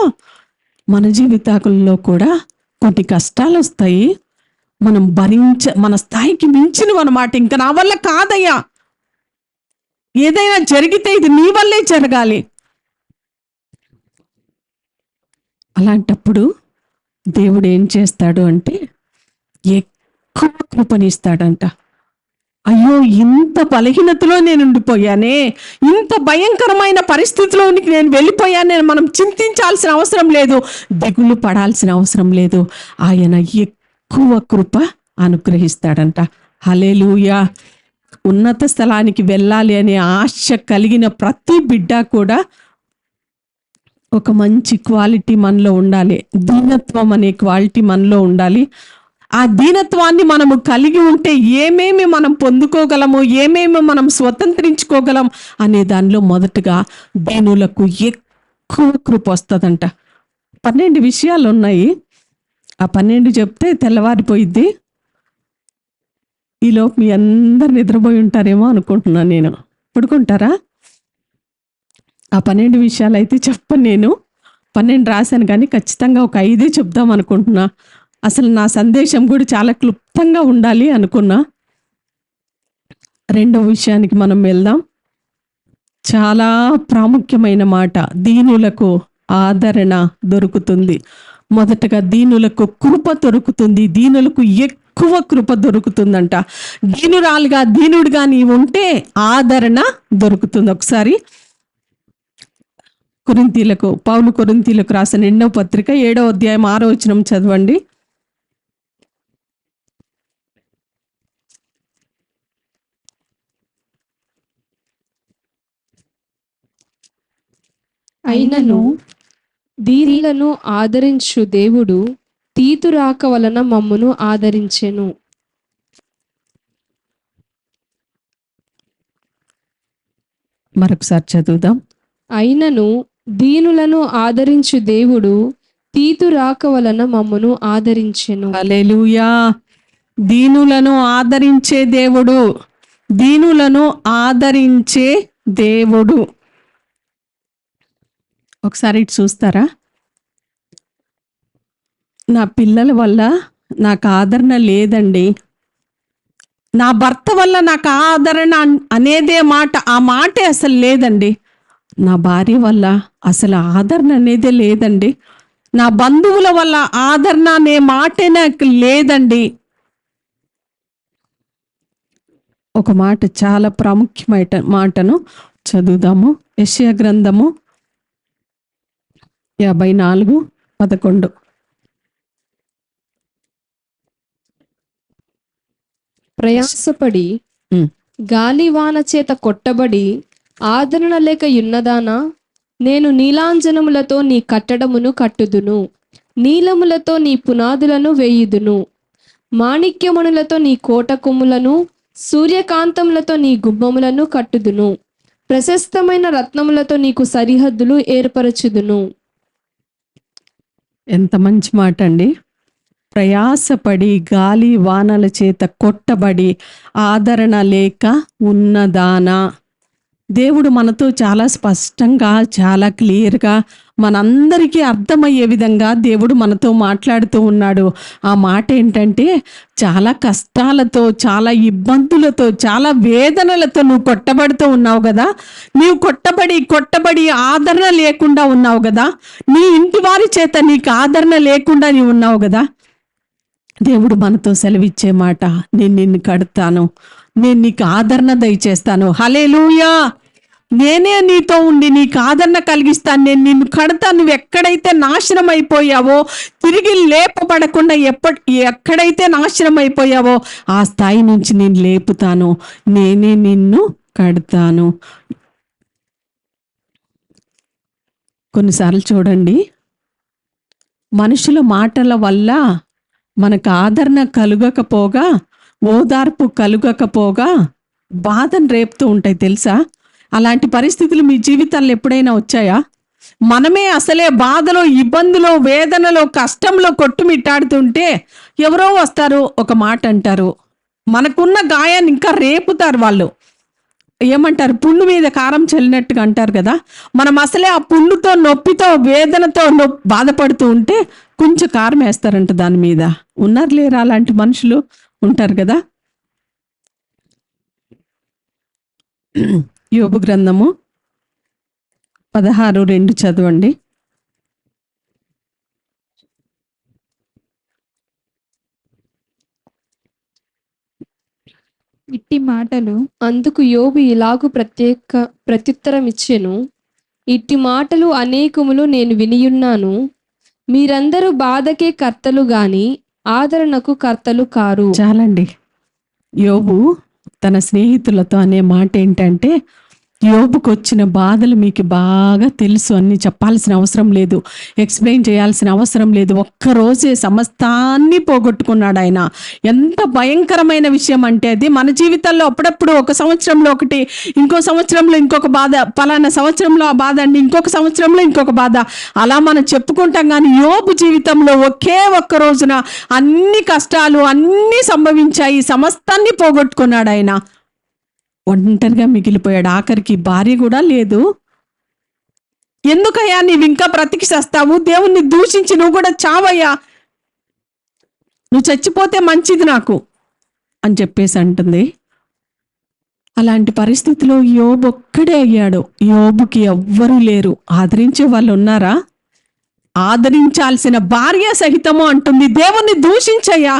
మన జీవితాల్లో కూడా కొన్ని కష్టాలు వస్తాయి, మనం మన స్థాయికి మించినవి అన్నమాట. ఇంకా నా వల్ల కాదయ్యా, ఏదైనా జరిగితే ఇది నీ వల్లే జరగాలి. అలాంటప్పుడు దేవుడు ఏం చేస్తాడు అంటే ఎక్కువ కృపనిస్తాడంట. అయ్యో ఇంత బలహీనతలో నేను ఉండిపోయానే, ఇంత భయంకరమైన పరిస్థితిలోనికి నేను వెళ్ళిపోయానే, మనం చింతించాల్సిన అవసరం లేదు, దిగులు పడాల్సిన అవసరం లేదు. ఆయన ఎక్కువ కృప అనుగ్రహిస్తాడంట. హల్లెలూయా. ఉన్నత స్థలానికి వెళ్ళాలి అనే ఆశ కలిగిన ప్రతి బిడ్డ కూడా ఒక మంచి క్వాలిటీ మనలో ఉండాలి. దీనత్వం అనే క్వాలిటీ మనలో ఉండాలి. ఆ దీనత్వాన్ని మనము కలిగి ఉంటే ఏమేమి మనం పొందుకోగలము, ఏమేమి మనం స్వతంత్రించుకోగలం అనే దానిలో మొదటగా దీనులకు ఎక్కువ కృప వస్తుందంట. 12 విషయాలు ఉన్నాయి. ఆ 12 చెప్తే తెల్లవారిపోయిద్ది. ఈలోపు మీ అందరు నిద్రపోయి ఉంటారేమో అనుకుంటున్నాను నేను. పడుకుంటారా? ఆ 12 విషయాలు అయితే చెప్పను నేను. 12 రాశాను కానీ ఖచ్చితంగా ఒక 5 చెప్దాం అనుకుంటున్నా. అసలు నా సందేశం కూడా చాలా క్లుప్తంగా ఉండాలి అనుకున్నా. రెండవ విషయానికి మనం వెళ్దాం. చాలా ప్రాముఖ్యమైన మాట, దీనులకు ఆదరణ దొరుకుతుంది. మొదటగా దీనులకు కృప దొరుకుతుంది. దీనులకు ఎక్కువ కృప దొరుకుతుందంట. దీనురాలుగా దీనుడిగా నీవు ఉంటే ఆదరణ దొరుకుతుంది. ఒకసారి పౌలు కొరింథీలకు రాసిన 2వ పత్రిక 7వ అధ్యాయం 6వ వచనం చదవండి. అయినను దీనులను ఆదరించు దేవుడు తీతు రాక వలన మమ్మును ఆదరించెను. మరొకసారి చదువుదాం. అయినను దీనులను ఆదరించు దేవుడు తీతు రాక వలన మమ్మను ఆదరించెను. హల్లెలూయా. దీనులను ఆదరించే దేవుడు, దీనులను ఆదరించే దేవుడు. ఒకసారి ఇటు చూస్తారా? నా పిల్లల వల్ల నాకు ఆదరణ లేదండి, నా భర్త వల్ల నాకు ఆదరణ అనేదే మాట, ఆ మాటే అసలు లేదండి, నా భార్య వల్ల అసలు ఆదరణ అనేదే లేదండి, నా బంధువుల వల్ల ఆదరణ అనే మాటే నాకు లేదండి. ఒక మాట, చాలా ప్రాముఖ్యమైన మాటను చదువుదాము. యెషయా గ్రంథము 54:11. ప్రయాసపడి గాలివాన చేత కొట్టబడి ఆదరణ లేక యున్నదానా, నేను నీలాంజనములతో నీ కట్టడమును కట్టుదును, నీలములతో నీ పునాదులను వేయుదును, మాణిక్యమణులతో నీ కోట కొమ్ములను, సూర్యకాంతములతో నీ గుమ్మములను కట్టుదును, ప్రశస్తమైన రత్నములతో నీకు సరిహద్దులు ఏర్పరచుదును. ఎంత మంచి మాట అండి. ప్రయాసపడి గాలి వానల చేత కొట్టబడి ఆదరణ లేక ఉన్నదానా. దేవుడు మనతో చాలా స్పష్టంగా, చాలా క్లియర్గా, మనందరికీ అర్థమయ్యే విధంగా దేవుడు మనతో మాట్లాడుతూ ఉన్నాడు. ఆ మాట ఏంటంటే, చాలా కష్టాలతో, చాలా ఇబ్బందులతో, చాలా వేదనలతో నువ్వు కొట్టబడుతూ ఉన్నావు కదా, నీవు కొట్టబడి ఆదరణ లేకుండా ఉన్నావు కదా, నీ ఇంటి వారి చేత నీకు ఆదరణ లేకుండా నీవు ఉన్నావు కదా, దేవుడు మనతో సెలవిచ్చే మాట, నేను నిన్ను కడతాను, నేను నీకు ఆదరణ దయచేస్తాను. హల్లెలూయా. నేనే నీతో ఉండి నీకు ఆదరణ కలిగిస్తాను, నేను నిన్ను కడతాను. నువ్వు ఎక్కడైతే నాశనం అయిపోయావో, తిరిగి లేపబడకుండా ఎక్కడైతే నాశనం అయిపోయావో ఆ స్థాయి నుంచి నేను లేపుతాను, నేనే నిన్ను కడతాను. కొన్నిసార్లు చూడండి, మనుషుల మాటల వల్ల మనకు ఆదరణ కలుగకపోగా, ఓదార్పు కలుగకపోగా బాధను రేపుతూ ఉంటాయి తెలుసా. అలాంటి పరిస్థితులు మీ జీవితాల్లో ఎప్పుడైనా వచ్చాయా? మనమే అసలే బాధలో, ఇబ్బందులో, వేదనలో, కష్టంలో కొట్టుమిట్టాడుతుంటే ఎవరో వస్తారు, ఒక మాట అంటారు, మనకున్న గాయాన్ని ఇంకా రేపుతారు. వాళ్ళు ఏమంటారు, పుండు మీద కారం చల్లినట్టుగా అంటారు కదా. మనం అసలే ఆ పుండుతో, నొప్పితో, వేదనతో బాధపడుతూ ఉంటే కొంచెం కారం వేస్తారంట దాని మీద. ఉన్నారు లేరా అలాంటి మనుషులు? ఉంటారు కదా. యోబు గ్రంథము 16:2 చదవండి. ఇట్టి మాటలు అందుకు యోబు ఇలాగు ప్రత్యుత్తరం ఇచ్చెను, ఇట్టి మాటలు అనేకములు నేను వినియున్నాను, మీరందరూ బాధకే కర్తలు గాని ఆదరణకు కర్తలు కారు. చాలండి. యోబు తన స్నేహితులతో అనే మాట ఏంటంటే, యోబుకు వచ్చిన బాధలు మీకు బాగా తెలుసు, అన్ని చెప్పాల్సిన అవసరం లేదు, ఎక్స్ప్లెయిన్ చేయాల్సిన అవసరం లేదు. ఒక్కరోజే సమస్తాన్ని పోగొట్టుకున్నాడు ఆయన. ఎంత భయంకరమైన విషయం అంటే అది. మన జీవితాల్లో అప్పుడప్పుడు ఒక సంవత్సరంలో ఒకటి, ఇంకో సంవత్సరంలో ఇంకొక బాధ, పలానా సంవత్సరంలో ఆ బాధ అండి, ఇంకొక సంవత్సరంలో ఇంకొక బాధ, అలా మనం చెప్పుకుంటాం. కానీ యోబు జీవితంలో ఒకే ఒక్క రోజున అన్ని కష్టాలు అన్నీ సంభవించాయి, సమస్తాన్ని పోగొట్టుకున్నాడు ఆయన. ఒంటరిగా మిగిలిపోయాడు. ఆఖరికి భార్య కూడా లేదు. ఎందుకయ్యా నీవు ఇంకా బ్రతికి చస్తావు, దేవుణ్ణి దూషించి నువ్వు కూడా చావయ్యా, నువ్వు చచ్చిపోతే మంచిది నాకు అని చెప్పేసి అంటుంది. అలాంటి పరిస్థితిలో యోబు ఒక్కడే అయ్యాడు. యోబుకి ఎవ్వరూ లేరు. ఆదరించే వాళ్ళు ఉన్నారా? ఆదరించాల్సిన భార్య సహితము అంటుంది, దేవుణ్ణి దూషించయ్యా,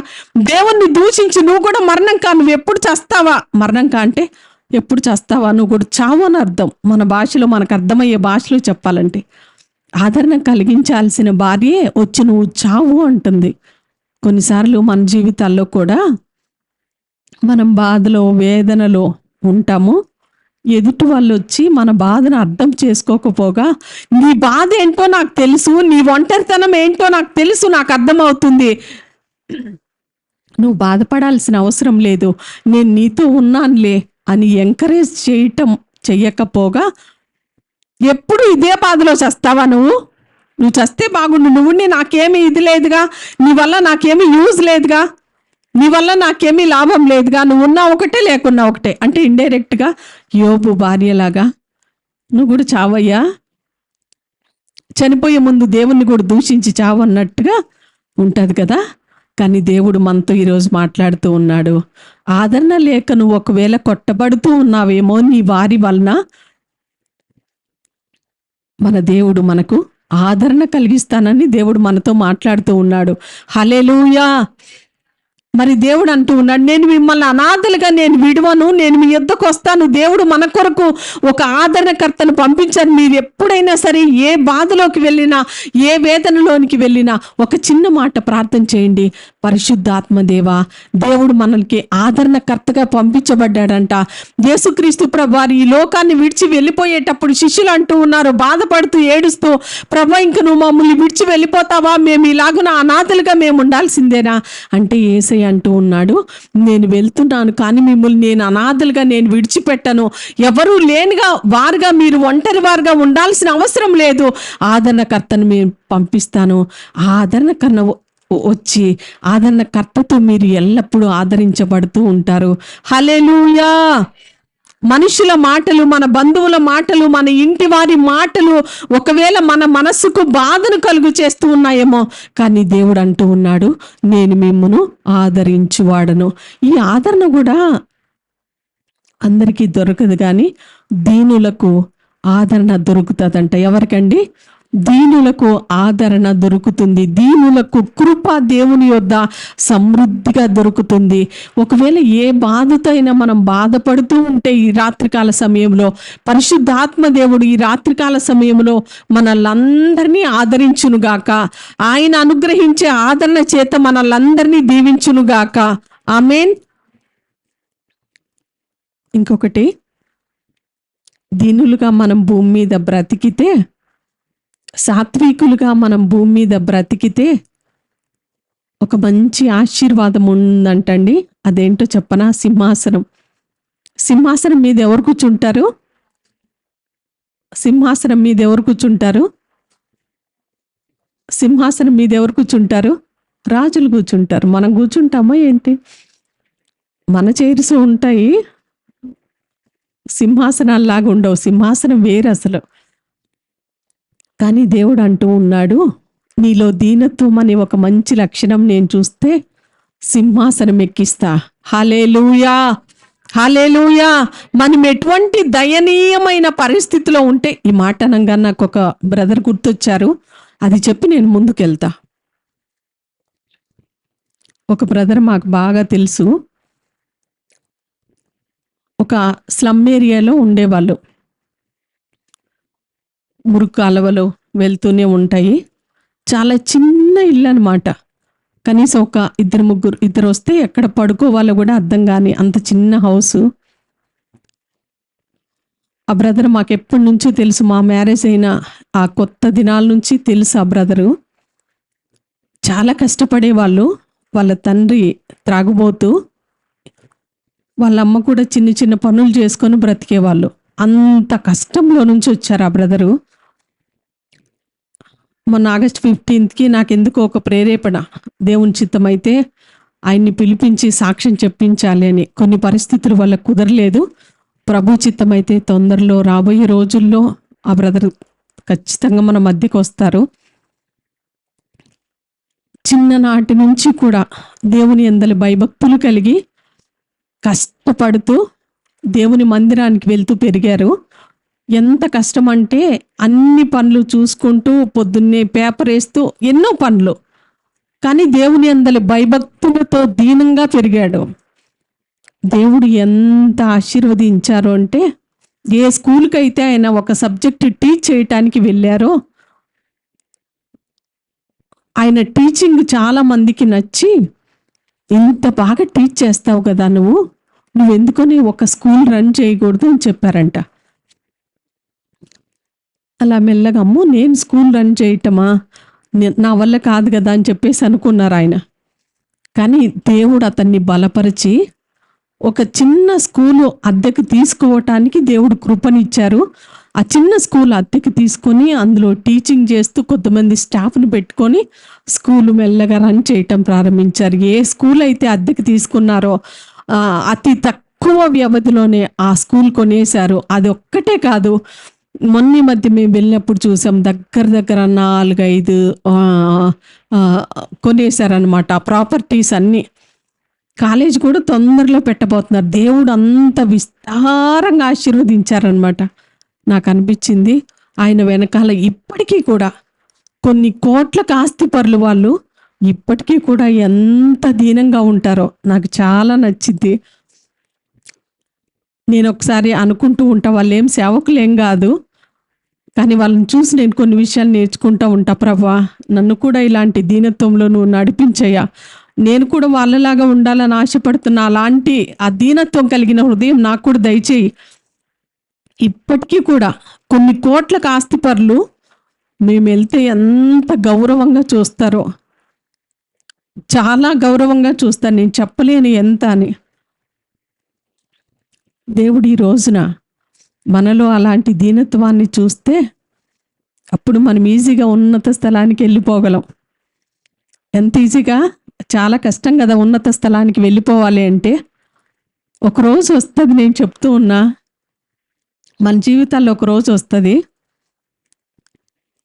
దేవుణ్ణి దూషించి నువ్వు కూడా మరణం కా, నువ్వు ఎప్పుడు చస్తావా, మరణం కా అంటే ఎప్పుడు చస్తావా, నువ్వు కూడా చావు అని అర్థం. మన భాషలో, మనకు అర్థమయ్యే భాషలో చెప్పాలంటే, ఆదరణ కలిగించాల్సిన భార్యే వచ్చి నువ్వు చావు అంటుంది. కొన్నిసార్లు మన జీవితాల్లో కూడా మనం బాధలో, వేదనలో ఉంటాము. ఎదుటి వాళ్ళు వచ్చి మన బాధను అర్థం చేసుకోకపోగా, నీ బాధ ఏంటో నాకు తెలుసు, నీ ఒంటరితనం ఏంటో నాకు తెలుసు, నాకు అర్థమవుతుంది, నువ్వు బాధపడాల్సిన అవసరం లేదు, నేను నీతో ఉన్నానులే అని ఎంకరేజ్ చేయటం చెయ్యకపోగా ఎప్పుడు ఇదే బాధలో చస్తావా నువ్వు చస్తే బాగుండు, నువ్వు నాకేమీ ఇది లేదుగా, నీ వల్ల నాకేమీ యూజ్ లేదుగా, నీ వల్ల నాకేమీ లాభం లేదుగా, నువ్వు ఉన్నా ఒకటే లేకున్నా ఒకటే అంటే ఇండైరెక్ట్గా యోబు భార్యలాగా నువ్వు కూడా చావయ్యా, చనిపోయే ముందు దేవుణ్ణి కూడా దూషించి చావన్నట్టుగా ఉంటుంది కదా. కానీ దేవుడు మనతో ఈరోజు మాట్లాడుతూ ఉన్నాడు. ఆదరణ లేక నువ్వు ఒకవేళ కొట్టబడుతూ ఉన్నావేమో నీ వారి వలన, మన దేవుడు మనకు ఆదరణ కలిగిస్తానని దేవుడు మనతో మాట్లాడుతూ ఉన్నాడు. హల్లెలూయా. మరి దేవుడు అంటూ ఉన్నాడు, నేను మిమ్మల్ని అనాథలుగా నేను విడువను, నేను మీ యొద్దకు వస్తాను. దేవుడు మన కొరకు ఒక ఆదరణకర్తను పంపించారు. మీరు ఎప్పుడైనా సరే ఏ బాధలోకి వెళ్ళినా, ఏ వేదనలోనికి వెళ్ళినా ఒక చిన్న మాట ప్రార్థన చేయండి. పరిశుద్ధాత్మ దేవా, దేవుడు మనకి ఆదరణకర్తగా పంపించబడ్డాడంట. యేసుక్రీస్తు ప్రభువారు ఈ లోకాన్ని విడిచి వెళ్ళిపోయేటప్పుడు శిష్యులు అంటూ ఉన్నారు, బాధపడుతూ ఏడుస్తూ, ప్రభు ఇంక నువ్వు మమ్మల్ని విడిచి వెళ్ళిపోతావా, మేము ఇలాగున అనాథలుగా మేము ఉండాల్సిందేనా అంటే యేసయ్య అంటూ ఉన్నాడు, నేను వెళ్తున్నాను కానీ మిమ్మల్ని నేను అనాథలుగా నేను విడిచిపెట్టను. ఎవరూ లేనిగా వారుగా మీరు ఒంటరి వారుగా ఉండాల్సిన అవసరం లేదు. ఆదరణకర్తను మేము పంపిస్తాను. ఆదరణకర్త వచ్చి ఆదరణకర్తతో మీరు ఎల్లప్పుడూ ఆదరించబడుతూ ఉంటారు. హల్లెలూయా. మనుషుల మాటలు, మన బంధువుల మాటలు, మన ఇంటి వారి మాటలు ఒకవేళ మన మనస్సుకు బాధను కలుగు చేస్తూ ఉన్నాయేమో, కానీ దేవుడు అంటూ ఉన్నాడు, నేను మిమ్మును ఆదరించువాడను. ఈ ఆదరణ కూడా అందరికీ దొరకదు, కానీ దీనులకు ఆదరణ దొరుకుతుందంట. ఎవరికండి? దీనులకు ఆదరణ దొరుకుతుంది. దీనులకు కృప దేవుని యొద్ద సమృద్ధిగా దొరుకుతుంది. ఒకవేళ ఏ బాధతో అయినా మనం బాధపడుతూ ఉంటే ఈ రాత్రికాల సమయంలో పరిశుద్ధాత్మ దేవుడు ఈ రాత్రికాల సమయంలో మనల్ందరినీ ఆదరించునుగాక. ఆయన అనుగ్రహించే ఆదరణ చేత మనల్ందరినీ దీవించునుగాక. ఆమేన్. ఇంకొకటి, దీనులుగా మనం భూమి మీద బ్రతికితే, సాత్వికులుగా మనం భూమి మీద బ్రతికితే ఒక మంచి ఆశీర్వాదం ఉందంటండి. అదేంటో చెప్పనా? సింహాసనం. సింహాసనం మీద ఎవరు కూర్చుంటారు? సింహాసనం మీద ఎవరు కూర్చుంటారు? సింహాసనం మీద ఎవరు కూర్చుంటారు? రాజులు కూర్చుంటారు. మనం కూర్చుంటామా ఏంటి? మన చైర్స్ ఉంటాయి, సింహాసనాల్లాగా ఉండవు. సింహాసనం వేరు అసలు. కానీ దేవుడు అంటూ ఉన్నాడు, నీలో దీనత్వం అనే ఒక మంచి లక్షణం నేను చూస్తే సింహాసనం ఎక్కిస్తా. హల్లెలూయా. హల్లెలూయా. మనం ఎటువంటి దయనీయమైన పరిస్థితిలో ఉంటే, ఈ మాట అనగా నాకు ఒక బ్రదర్ గుర్తొచ్చారు, అది చెప్పి నేను ముందుకెళ్తా. ఒక బ్రదర్ మాకు బాగా తెలుసు, ఒక స్లమ్ ఏరియాలో ఉండేవాళ్ళు. మురుకు కాలువలు వెళ్తూనే ఉంటాయి. చాలా చిన్న ఇల్లు అనమాట. కనీసం ఒక ఇద్దరు వస్తే ఎక్కడ పడుకోవాలో కూడా అర్థం కాని అంత చిన్న హౌస్. ఆ బ్రదర్ మాకు ఎప్పటి నుంచో తెలుసు, మా మ్యారేజ్ అయిన ఆ కొత్త దినాల నుంచి తెలుసు. ఆ బ్రదరు చాలా కష్టపడేవాళ్ళు. వాళ్ళ తండ్రి త్రాగుబోతూ, వాళ్ళ అమ్మ కూడా చిన్న చిన్న పనులు చేసుకొని బ్రతికేవాళ్ళు. అంత కష్టంలో నుంచి వచ్చారు ఆ బ్రదరు. మొన్న ఆగస్ట్ 15కి నాకెందుకో ఒక ప్రేరేపణ, దేవుని చిత్తమైతే ఆయన్ని పిలిపించి సాక్ష్యం చెప్పించాలి అని. కొన్ని పరిస్థితుల వల్ల కుదరలేదు. ప్రభు చిత్తమైతే తొందరలో రాబోయే రోజుల్లో ఆ బ్రదర్ ఖచ్చితంగా మన మధ్యకు వస్తారు. చిన్ననాటి నుంచి కూడా దేవుని యందలి భయభక్తులు కలిగి కష్టపడుతూ దేవుని మందిరానికి వెళ్తూ పెరిగారు. ఎంత కష్టం అంటే అన్ని పనులు చూసుకుంటూ పొద్దున్నే పేపర్ వేస్తూ ఎన్నో పనులు, కానీ దేవుని యందలి భయభక్తులతో దీనంగా పెరిగాడు. దేవుడు ఎంత ఆశీర్వదించారు అంటే, ఏ స్కూల్కి అయితే ఆయన ఒక సబ్జెక్ట్ టీచ్ చేయటానికి వెళ్ళారో, ఆయన టీచింగ్ చాలా మందికి నచ్చి, ఇంత బాగా టీచ్ చేస్తావు కదా నువ్వెందుకొని ఒక స్కూల్ రన్ చేయకూడదు అని చెప్పారంట. అలా మెల్లగా, అమ్మో నేను స్కూల్ రన్ చేయటమా, నా వల్ల కాదు కదా అని చెప్పేసి అనుకున్నారు ఆయన. కానీ దేవుడు అతన్ని బలపరిచి ఒక చిన్న స్కూలు అద్దెకు తీసుకోవటానికి దేవుడు కృపనిచ్చారు. ఆ చిన్న స్కూల్ అద్దెకి తీసుకొని అందులో టీచింగ్ చేస్తూ కొంతమంది స్టాఫ్ను పెట్టుకొని స్కూల్ మెల్లగా రన్ చేయటం ప్రారంభించారు. ఏ స్కూల్ అయితే అద్దెకి తీసుకున్నారో అతి తక్కువ వ్యవధిలోనే ఆ స్కూల్ కొనేశారు. అది ఒక్కటే కాదు, మొన్న మధ్య మేము వెళ్ళినప్పుడు చూసాం, దగ్గర 4-5 కొనేశారనమాట ప్రాపర్టీస్ అన్నీ. కాలేజ్ కూడా తొందరలో పెట్టబోతున్నారు. దేవుడు అంత విస్తారంగా ఆశీర్వదించారనమాట. నాకు అనిపించింది ఆయన వెనకాల ఇప్పటికీ కూడా కొన్ని కోట్లకు ఆస్తిపరులు వాళ్ళు ఇప్పటికీ కూడా ఎంత దీనంగా ఉంటారో నాకు చాలా నచ్చింది. నేను ఒకసారి అనుకుంటూ ఉంటా, వాళ్ళు ఏం సేవకులేం కాదు, కానీ వాళ్ళని చూసి నేను కొన్ని విషయాలు నేర్చుకుంటూ ఉంటా. ప్రభువా, నన్ను కూడా ఇలాంటి దీనత్వంలో నువ్వు నడిపించయ్యా, నేను కూడా వాళ్ళలాగా ఉండాలని ఆశపడుతున్నా, అలాంటి ఆ దీనత్వం కలిగిన హృదయం నాకు కూడా దయచేయి. ఇప్పటికీ కూడా కొన్ని కోట్లకు ఆస్తిపరులు మేము వెళ్తే ఎంత గౌరవంగా చూస్తారో, చాలా గౌరవంగా చూస్తాను, నేను చెప్పలేను ఎంత అని. దేవుడు ఈ రోజున మనలో అలాంటి దీనత్వాన్ని చూస్తే అప్పుడు మనం ఈజీగా ఉన్నత స్థలానికి వెళ్ళిపోగలం. ఎంత ఈజీగా, చాలా కష్టం కదా ఉన్నత స్థలానికి వెళ్ళిపోవాలి అంటే. ఒకరోజు వస్తుంది, నేను చెప్తూ ఉన్నా, మన జీవితాల్లో ఒక రోజు వస్తుంది,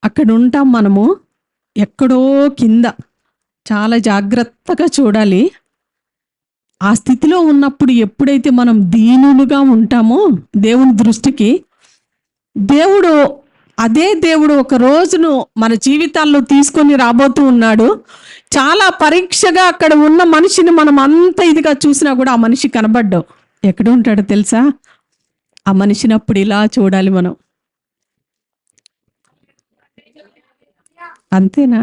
అక్కడ ఉంటాం మనము ఎక్కడో కింద. చాలా జాగ్రత్తగా చూడాలి. ఆ స్థితిలో ఉన్నప్పుడు ఎప్పుడైతే మనం దీనులుగా ఉంటామో దేవుని దృష్టికి, అదే దేవుడు ఒక రోజును మన జీవితాల్లో తీసుకొని రాబోతూ ఉన్నాడు. చాలా పరీక్షగా అక్కడ ఉన్న మనిషిని మనం అంత ఇదిగా చూసినా కూడా ఆ మనిషి కనబడ్డావు. ఎక్కడ ఉంటాడో తెలుసా? ఆ మనిషిని అప్పుడు ఇలా చూడాలి మనం. అంతేనా?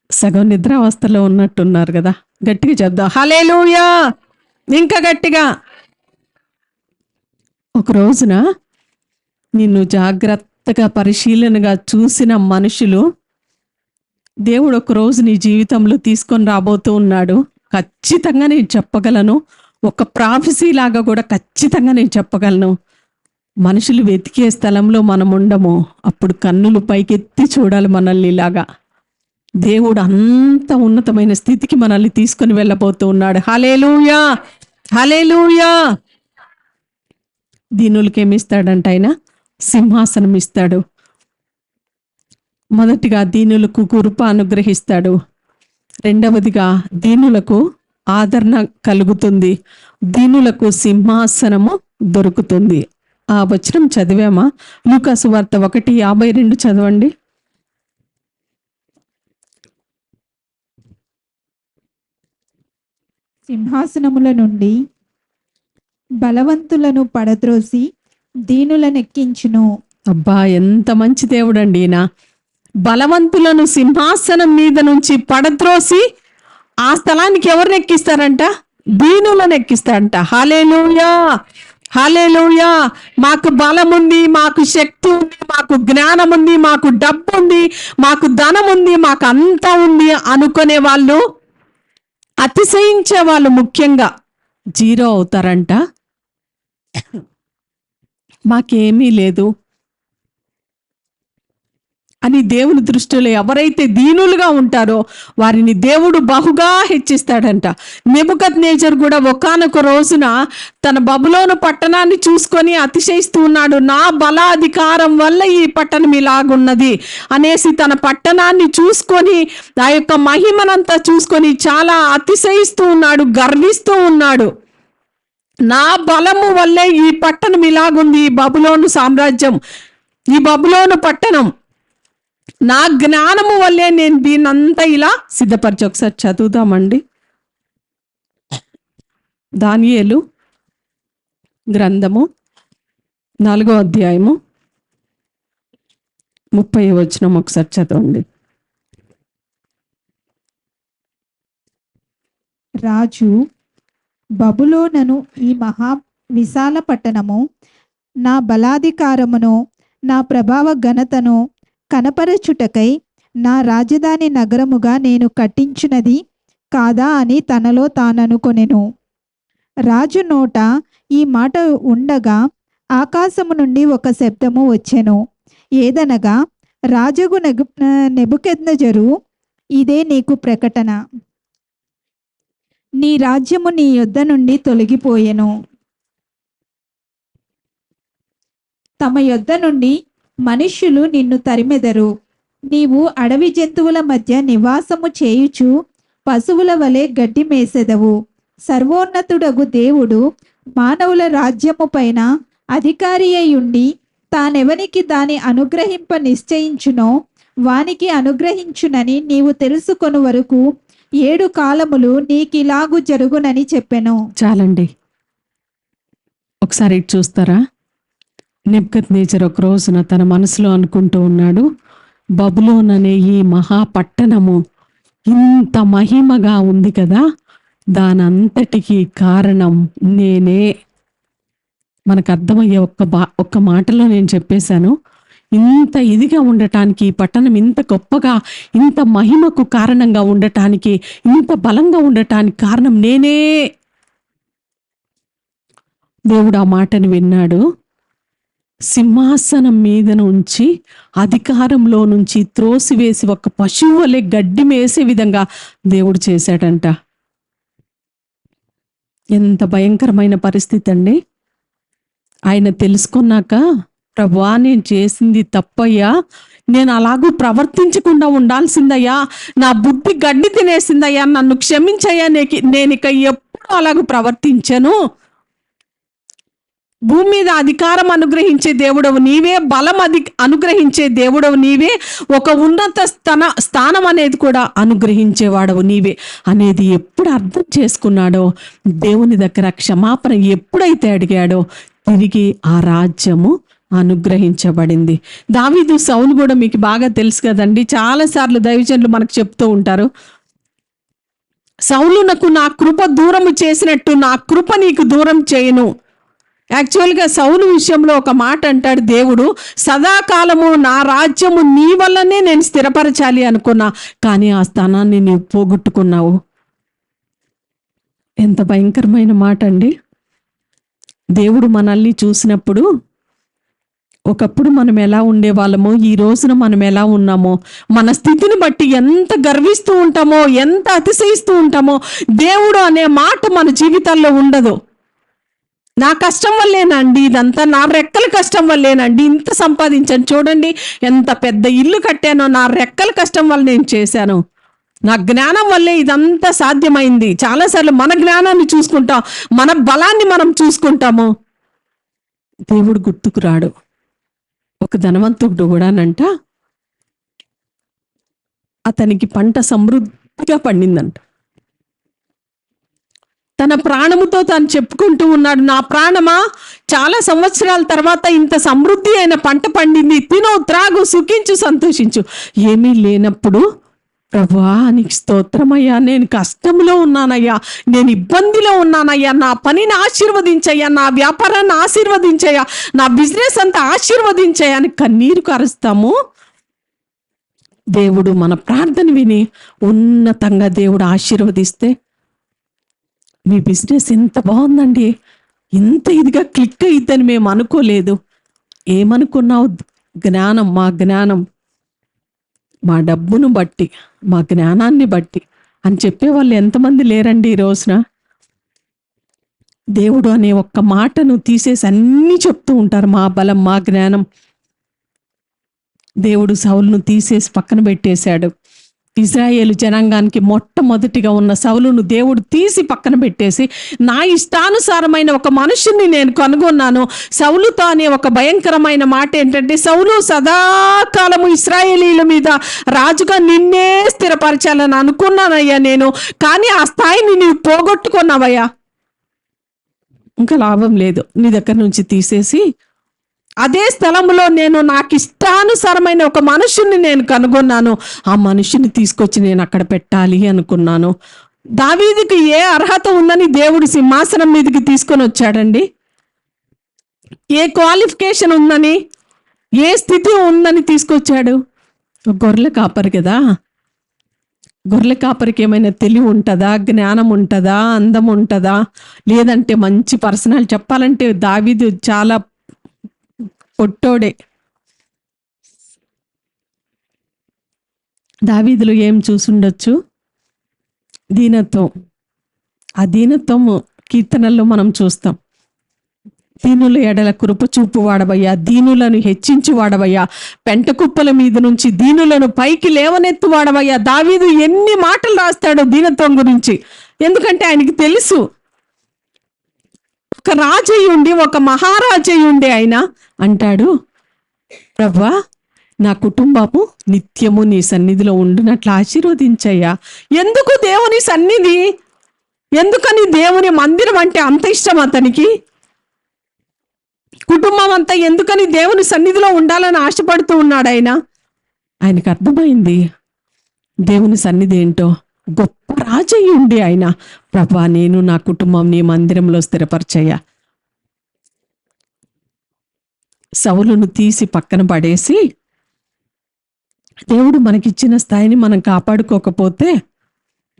సగం నిద్రావస్థలో ఉన్నట్టున్నారు కదా, గట్టిగా చెప్దాం హల్లెలూయా, ఇంకా గట్టిగా. ఒక రోజున నిన్ను జాగ్రత్తగా పరిశీలనగా చూసిన మనుషులు దేవుడు ఒక రోజు నీ జీవితంలో తీసుకొని రాబోతూ ఉన్నాడు. ఖచ్చితంగా నేను చెప్పగలను, ఒక ప్రాఫెసీ లాగా కూడా ఖచ్చితంగా నేను చెప్పగలను. మనుషులు వెతికే స్థలంలో మనం ఉండము, అప్పుడు కన్నులు పైకెత్తి చూడాలి మనల్ని. ఇలాగా దేవుడు అంత ఉన్నతమైన స్థితికి మనల్ని తీసుకొని వెళ్ళబోతూ ఉన్నాడు. హల్లెలూయా, హల్లెలూయా. దీనులకి ఏమిస్తాడంట ఆయన? సింహాసనం ఇస్తాడు. మొదటిగా దీనులకు కృప అనుగ్రహిస్తాడు. రెండవదిగా దీనులకు ఆదరణ కలుగుతుంది, దీనులకు సింహాసనము దొరుకుతుంది. ఆ వచనం చదివామా? లూకా సువార్త 1:52 చదవండి. సింహాసనముల నుండి బలవంతులను పడద్రోసి దీనులనెక్కించును. అబ్బా, ఎంత మంచి దేవుడు అండి ఈయన. బలవంతులను సింహాసనం మీద నుంచి పడద్రోసి ఆ స్థలానికి ఎవరిని ఎక్కిస్తారంట? దీనులను ఎక్కిస్తారంట. హల్లెలూయా, హల్లెలూయా. మాకు బలం ఉంది, మాకు శక్తి ఉంది, మాకు జ్ఞానం ఉంది, మాకు డబ్బు ఉంది, మాకు ధనం ఉంది, మాకు అంతా ఉంది అనుకునే వాళ్ళు, అతిశయించే వాళ్ళు ముఖ్యంగా జీరో అవుతారంట. మాకేమీ లేదు అని దేవుని దృష్టిలో ఎవరైతే దీనులుగా ఉంటారో వారిని దేవుడు బహుగా హెచ్చిస్తాడంట. నెబుకద్నెజర్ కూడా ఒకానొక రోజున తన బబులోను పట్టణాన్ని చూసుకొని అతిశయిస్తూ ఉన్నాడు. నా బలాధికారం వల్ల ఈ పట్టణం ఇలాగున్నది అనేసి తన పట్టణాన్ని చూసుకొని, ఆ యొక్క మహిమనంతా చూసుకొని చాలా అతిశయిస్తూ ఉన్నాడు, గర్విస్తూ ఉన్నాడు. నా బలము వల్లే ఈ పట్టణం ఇలాగుంది, ఈ బబులోను సామ్రాజ్యం, ఈ బబులోను పట్టణం, నా జ్ఞానము వల్లే నేను దీన్నంతా ఇలా సిద్ధపరిచి. ఒకసారి చదువుదామండి. దానియేలు గ్రంథము 4వ అధ్యాయము 30వ వచనం ఒకసారి చదవండి. రాజు, బబులోనను ఈ మహా విశాల పట్టణము నా బలాధికారమును నా ప్రభావ ఘనతను కనపరచుటకై నా రాజధాని నగరముగా నేను కట్టించున్నది కాదా అని తనలో తాననుకొనెను. రాజు నోట ఈ మాట ఉండగా ఆకాశము నుండి ఒక శబ్దము వచ్చెను. ఏదనగా, రాజగు నెబుకద్నెజరు, ఇదే నీకు ప్రకటన. నీ రాజ్యము నీ యొద్ద నుండి తొలగిపోయెను. తమ యొద్ద నుండి మనుష్యులు నిన్ను తరిమెదరు. నీవు అడవి జంతువుల మధ్య నివాసము చేయుచు పశువుల వలె గడ్డి మేసెదవు. సర్వోన్నతుడగు దేవుడు మానవుల రాజ్యము పైన అధికారి అయ్యుండి తానెవనికి దాని అనుగ్రహింప నిశ్చయించునో వానికి అనుగ్రహించునని నీవు తెలుసుకొను వరకు 7 కాలములు నీకిలాగు జరుగునని చెప్పెను. చాలండి. ఒకసారి ఇటు చూస్తారా? నెబుకద్నెజరు ఒక రోజున తన మనసులో అనుకుంటూ ఉన్నాడు, బబులోన్ అనే ఈ మహాపట్టణము ఇంత మహిమగా ఉంది కదా, దానంతటికి కారణం నేనే. మనకు అర్థమయ్యే ఒక్క మాటలో నేను చెప్పేశాను. ఇంత ఇదిగా ఉండటానికి, ఈ పట్టణం ఇంత గొప్పగా, ఇంత మహిమకు కారణంగా ఉండటానికి, ఇంత బలంగా ఉండటానికి కారణం నేనే. దేవుడు ఆ మాటను విన్నాడు. సింహాసనం మీద నుంచి, అధికారంలో నుంచి త్రోసివేసి ఒక పశువు వలె గడ్డి మేసే విధంగా దేవుడు చేశాడంట. ఎంత భయంకరమైన పరిస్థితి అండి. ఆయన తెలుసుకున్నాక, ప్రభువా నేను చేసింది తప్పయ్యా, నేను అలాగూ ప్రవర్తించకుండా ఉండాల్సిందయ్యా, నా బుద్ధి గడ్డి తినేసిందయ్యా, నన్ను క్షమించయ్యా, నేను ఇక ఎప్పుడు అలాగూ ప్రవర్తించను. భూమి మీద అధికారం అనుగ్రహించే దేవుడవు నీవే, బలం అనుగ్రహించే దేవుడవు నీవే, ఒక ఉన్నత స్థానం అనేది కూడా అనుగ్రహించేవాడవు నీవే అనేది ఎప్పుడు అర్థం చేసుకున్నాడో, దేవుని దగ్గర క్షమాపణ ఎప్పుడైతే అడిగాడో, తిరిగి ఆ రాజ్యము అనుగ్రహించబడింది. దావీదు, సౌలు కూడా మీకు బాగా తెలుసు కదండి. చాలాసార్లు దైవజనులు మనకు చెప్తూ ఉంటారు, సౌలునకు నా కృప దూరము చేసినట్టు నా కృప నీకు దూరం చేయను. యాక్చువల్గా సౌలు విషయంలో ఒక మాట అంటాడు దేవుడు, సదాకాలము నా రాజ్యము నీ వల్లనే నేను స్థిరపరచాలి అనుకున్నా, కానీ ఆ స్థానాన్ని నీవు పోగొట్టుకున్నావు. ఎంత భయంకరమైన మాట అండి. దేవుడు మనల్ని చూసినప్పుడు, ఒకప్పుడు మనం ఎలా ఉండేవాళ్ళమో, ఈ రోజున మనం ఎలా ఉన్నామో, మన స్థితిని బట్టి ఎంత గర్విస్తూ ఉంటామో, ఎంత అతిశయిస్తూ ఉంటామో, దేవుడు అనే మాట మన జీవితాల్లో ఉండదు. నా కష్టం వల్లేనండి, ఇదంతా నా రెక్కల కష్టం వల్లేనండి, ఇంత సంపాదించాను చూడండి, ఎంత పెద్ద ఇల్లు కట్టానో నా రెక్కల కష్టం వల్ల నేను చేశాను, నా జ్ఞానం వల్లే ఇదంతా సాధ్యమైంది. చాలాసార్లు మన జ్ఞానాన్ని చూసుకుంటాం, మన బలాన్ని మనం చూసుకుంటాము. దేవుడు గుర్తుకు రాడు. ఒక ధనవంతుడు కూడానంట, అతనికి పంట సమృద్ధిగా పండిందంట. తన ప్రాణముతో తాను చెప్పుకుంటూ ఉన్నాడు, నా ప్రాణమా, చాలా సంవత్సరాల తర్వాత ఇంత సమృద్ధి అయిన పంట పండింది, తిను, త్రాగు, సుఖించు, సంతోషించు. ఏమీ లేనప్పుడు, ప్రభువా నీకు స్తోత్రమయ్యా, నేను కష్టంలో ఉన్నానయ్యా, నేను ఇబ్బందిలో ఉన్నానయ్యా, నా పనిని ఆశీర్వదించయ్యా, నా వ్యాపారాన్ని ఆశీర్వదించయ్యా, నా బిజినెస్ అంతా ఆశీర్వదించయ్యా అని కన్నీరు కారుస్తాము. దేవుడు మన ప్రార్థన విని ఉన్నతంగా దేవుడు ఆశీర్వదిస్తే, మీ బిజినెస్ ఎంత బాగుందండి, ఇంత ఇదిగా క్లిక్ అయిద్దని మేము అనుకోలేదు. ఏమనుకున్నావు? జ్ఞానం, మా జ్ఞానం, మా డబ్బును బట్టి, మా జ్ఞానాన్ని బట్టి అని చెప్పేవాళ్ళు ఎంతమంది లేరండి ఈ రోజున. దేవుడు అనే ఒక్క మాటను తీసేసి అన్నీ చెప్తూ ఉంటారు, మా బలం, మా జ్ఞానం. దేవుడు సౌలును తీసేసి పక్కన పెట్టేశాడు. ఇజ్రాయేలు జనాంగానికి మొట్టమొదటిగా ఉన్న సౌలును దేవుడు తీసి పక్కన పెట్టేసి, నా ఇష్టానుసారమైన ఒక మనుషుని నేను కనుగొన్నాను. సౌలుతో అనే ఒక భయంకరమైన మాట ఏంటంటే, సౌలు సదాకాలము ఇశ్రాయేలీల మీద రాజుగా నిన్నే స్థిరపరచాలని అనుకున్నానయ్యా నేను, కానీ ఆ స్థాయిని నీవు పోగొట్టుకున్నావయ్యా, ఇంకా లాభం లేదు, నీ దగ్గర నుంచి తీసేసి అదే స్థలంలో నేను నాకు ఇష్టానుసారమైన ఒక మనుషుని నేను కనుగొన్నాను, ఆ మనుషుని తీసుకొచ్చి నేను అక్కడ పెట్టాలి అనుకున్నాను. దావీదుకి ఏ అర్హత ఉందని దేవుడు సింహాసనం మీదకి తీసుకొని వచ్చాడండి? ఏ క్వాలిఫికేషన్ ఉందని, ఏ స్థితి ఉందని తీసుకొచ్చాడు? గొర్రెల కాపరి కదా, గొర్రెల కాపరికి ఏమైనా తెలివి ఉంటుందా, జ్ఞానం ఉంటుందా, అందం ఉంటుందా, లేదంటే మంచి పర్సనల్ చెప్పాలంటే దావీదు చాలా పొట్టోడే. దావీదులో ఏం చూసుండొచ్చు? దీనత్వం. ఆ దీనత్వం కీర్తనల్లో మనం చూస్తాం. దీనుల ఎడల కృప చూపు వాడవయ్యా, దీనులను హెచ్చించి వాడవయ్యా, పెంట కుప్పల మీద నుంచి దీనులను పైకి లేవనెత్తు వాడవయ్యా. దావీదు ఎన్ని మాటలు రాస్తాడో దీనత్వం గురించి. ఎందుకంటే ఆయనకి తెలుసు, ఒక రాజయ్యుండి, ఒక మహారాజయ్యుండి ఆయన అంటాడు, ప్రభువా నా కుటుంబము నిత్యము నీ సన్నిధిలో ఉండునట్లు ఆశీర్వదించయ్యా. ఎందుకు దేవుని సన్నిధి? ఎందుకని దేవుని మందిరం అంటే అంత ఇష్టం అతనికి? కుటుంబం అంతా ఎందుకని దేవుని సన్నిధిలో ఉండాలని ఆశపడుతూ ఉన్నాడు ఆయన? ఆయనకు అర్థమైంది దేవుని సన్నిధి ఏంటో. గొప్ప రాజయ్య ఉండి ఆయన, ప్రభువా నేను నా కుటుంబం నీ మందిరంలో స్థిరపరచయ్యా. సౌలును తీసి పక్కన పడేసి, దేవుడు మనకిచ్చిన స్థాయిని మనం కాపాడుకోకపోతే,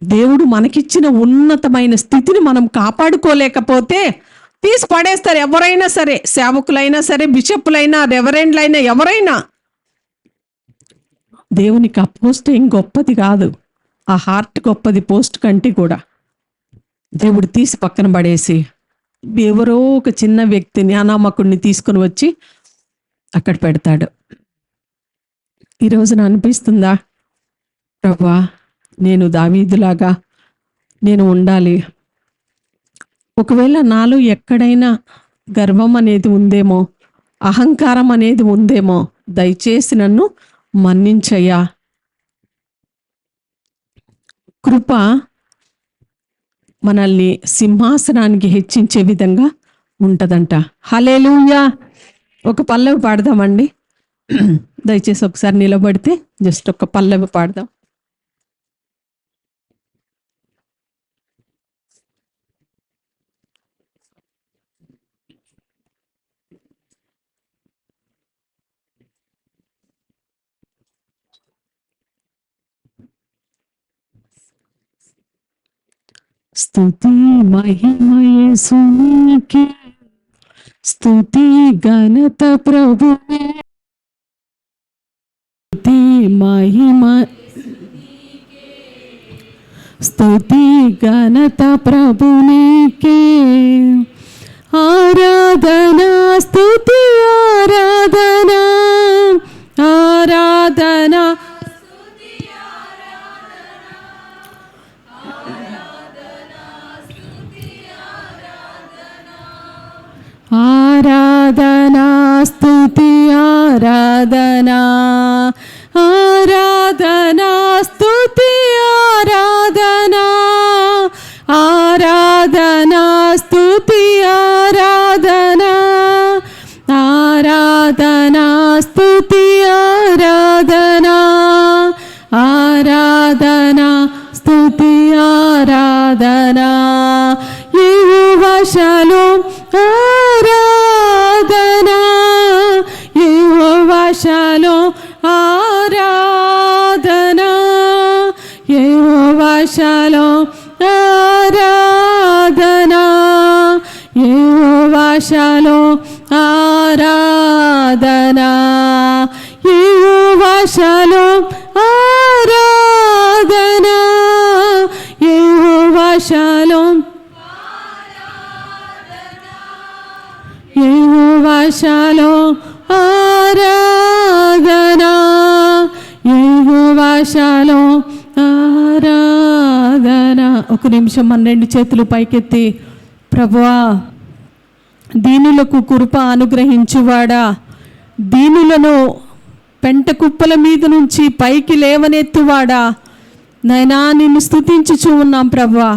దేవుడు మనకిచ్చిన ఉన్నతమైన స్థితిని మనం కాపాడుకోలేకపోతే తీసి పడేస్తారు ఎవరైనా సరే. సేవకులైనా సరే, బిషప్పులైనా, రెవరెండ్లైనా, ఎవరైనా. దేవునికి ఆ పోస్ట్ ఏం గొప్పది కాదు, ఆ హార్ట్ గొప్పది పోస్ట్ కంటే కూడా. దేవుడు తీసి పక్కన పడేసి ఎవరో ఒక చిన్న వ్యక్తిని, అనామకుడిని తీసుకుని వచ్చి అక్కడ పెడతాడు. ఈ రోజున అనిపిస్తుందా, ప్రభువా నేను దావీదులాగా నేను ఉండాలి. ఒకవేళ నాలో ఎక్కడైనా గర్వం అనేది ఉందేమో, అహంకారం అనేది ఉందేమో, దయచేసి నన్ను మన్నించయ్యా. కృప మనల్ని సింహాసనానికి హెచ్చించే విధంగా ఉంటదంట. హల్లెలూయా. ఒక పల్లవి పాడదామండి. దయచేసి ఒకసారి నిలబడితే జస్ట్ ఒక పల్లవి పాడదాం. స్తుతి మహిమ యేసునికే, స్తుతి ఘనత ప్రభువే, స్తుతి మహిమ, స్తుతి ఘనత ప్రభునికే. ఆరాధనా స్తుతి ఆరాధనా, ఆరాధనా ఆరాధనా స్తుతి ఆరాధనా, ఆరాధనా స్తుతి ఆరాధనా, ఆరాధనా స్తుతి ఆరాధనా, ఆరాధనా స్తుతి ఆరాధనా, ఆరాధనా స్తుతి ఆరాధనా. యెహోవా షాలోమ్ ఆరాధనా, యెహోవా షాలోమ్ ఆరాధనా, యెహోవా షాలోమ్ ఆరాధనా, యెహోవా షాలోమ్ ఆరాధనా, యెహోవా షాలోమ్ ఆరాధనా, యెహోవా షాలోమ్, యెహోవా షాలోమ్ ఆరాధనా, యెహోవా షాలోమ్ ఆరాధనా. ఒక నిమిషం మన రెండు చేతులు పైకెత్తి, ప్రభువా దీనులకు కృప అనుగ్రహించువాడా, దీనులను పెంట కుప్పల మీద నుంచి పైకి లేవనెత్తువాడా, నైనా నిన్ను స్తుతించుచూ ఉన్నాం ప్రభువా.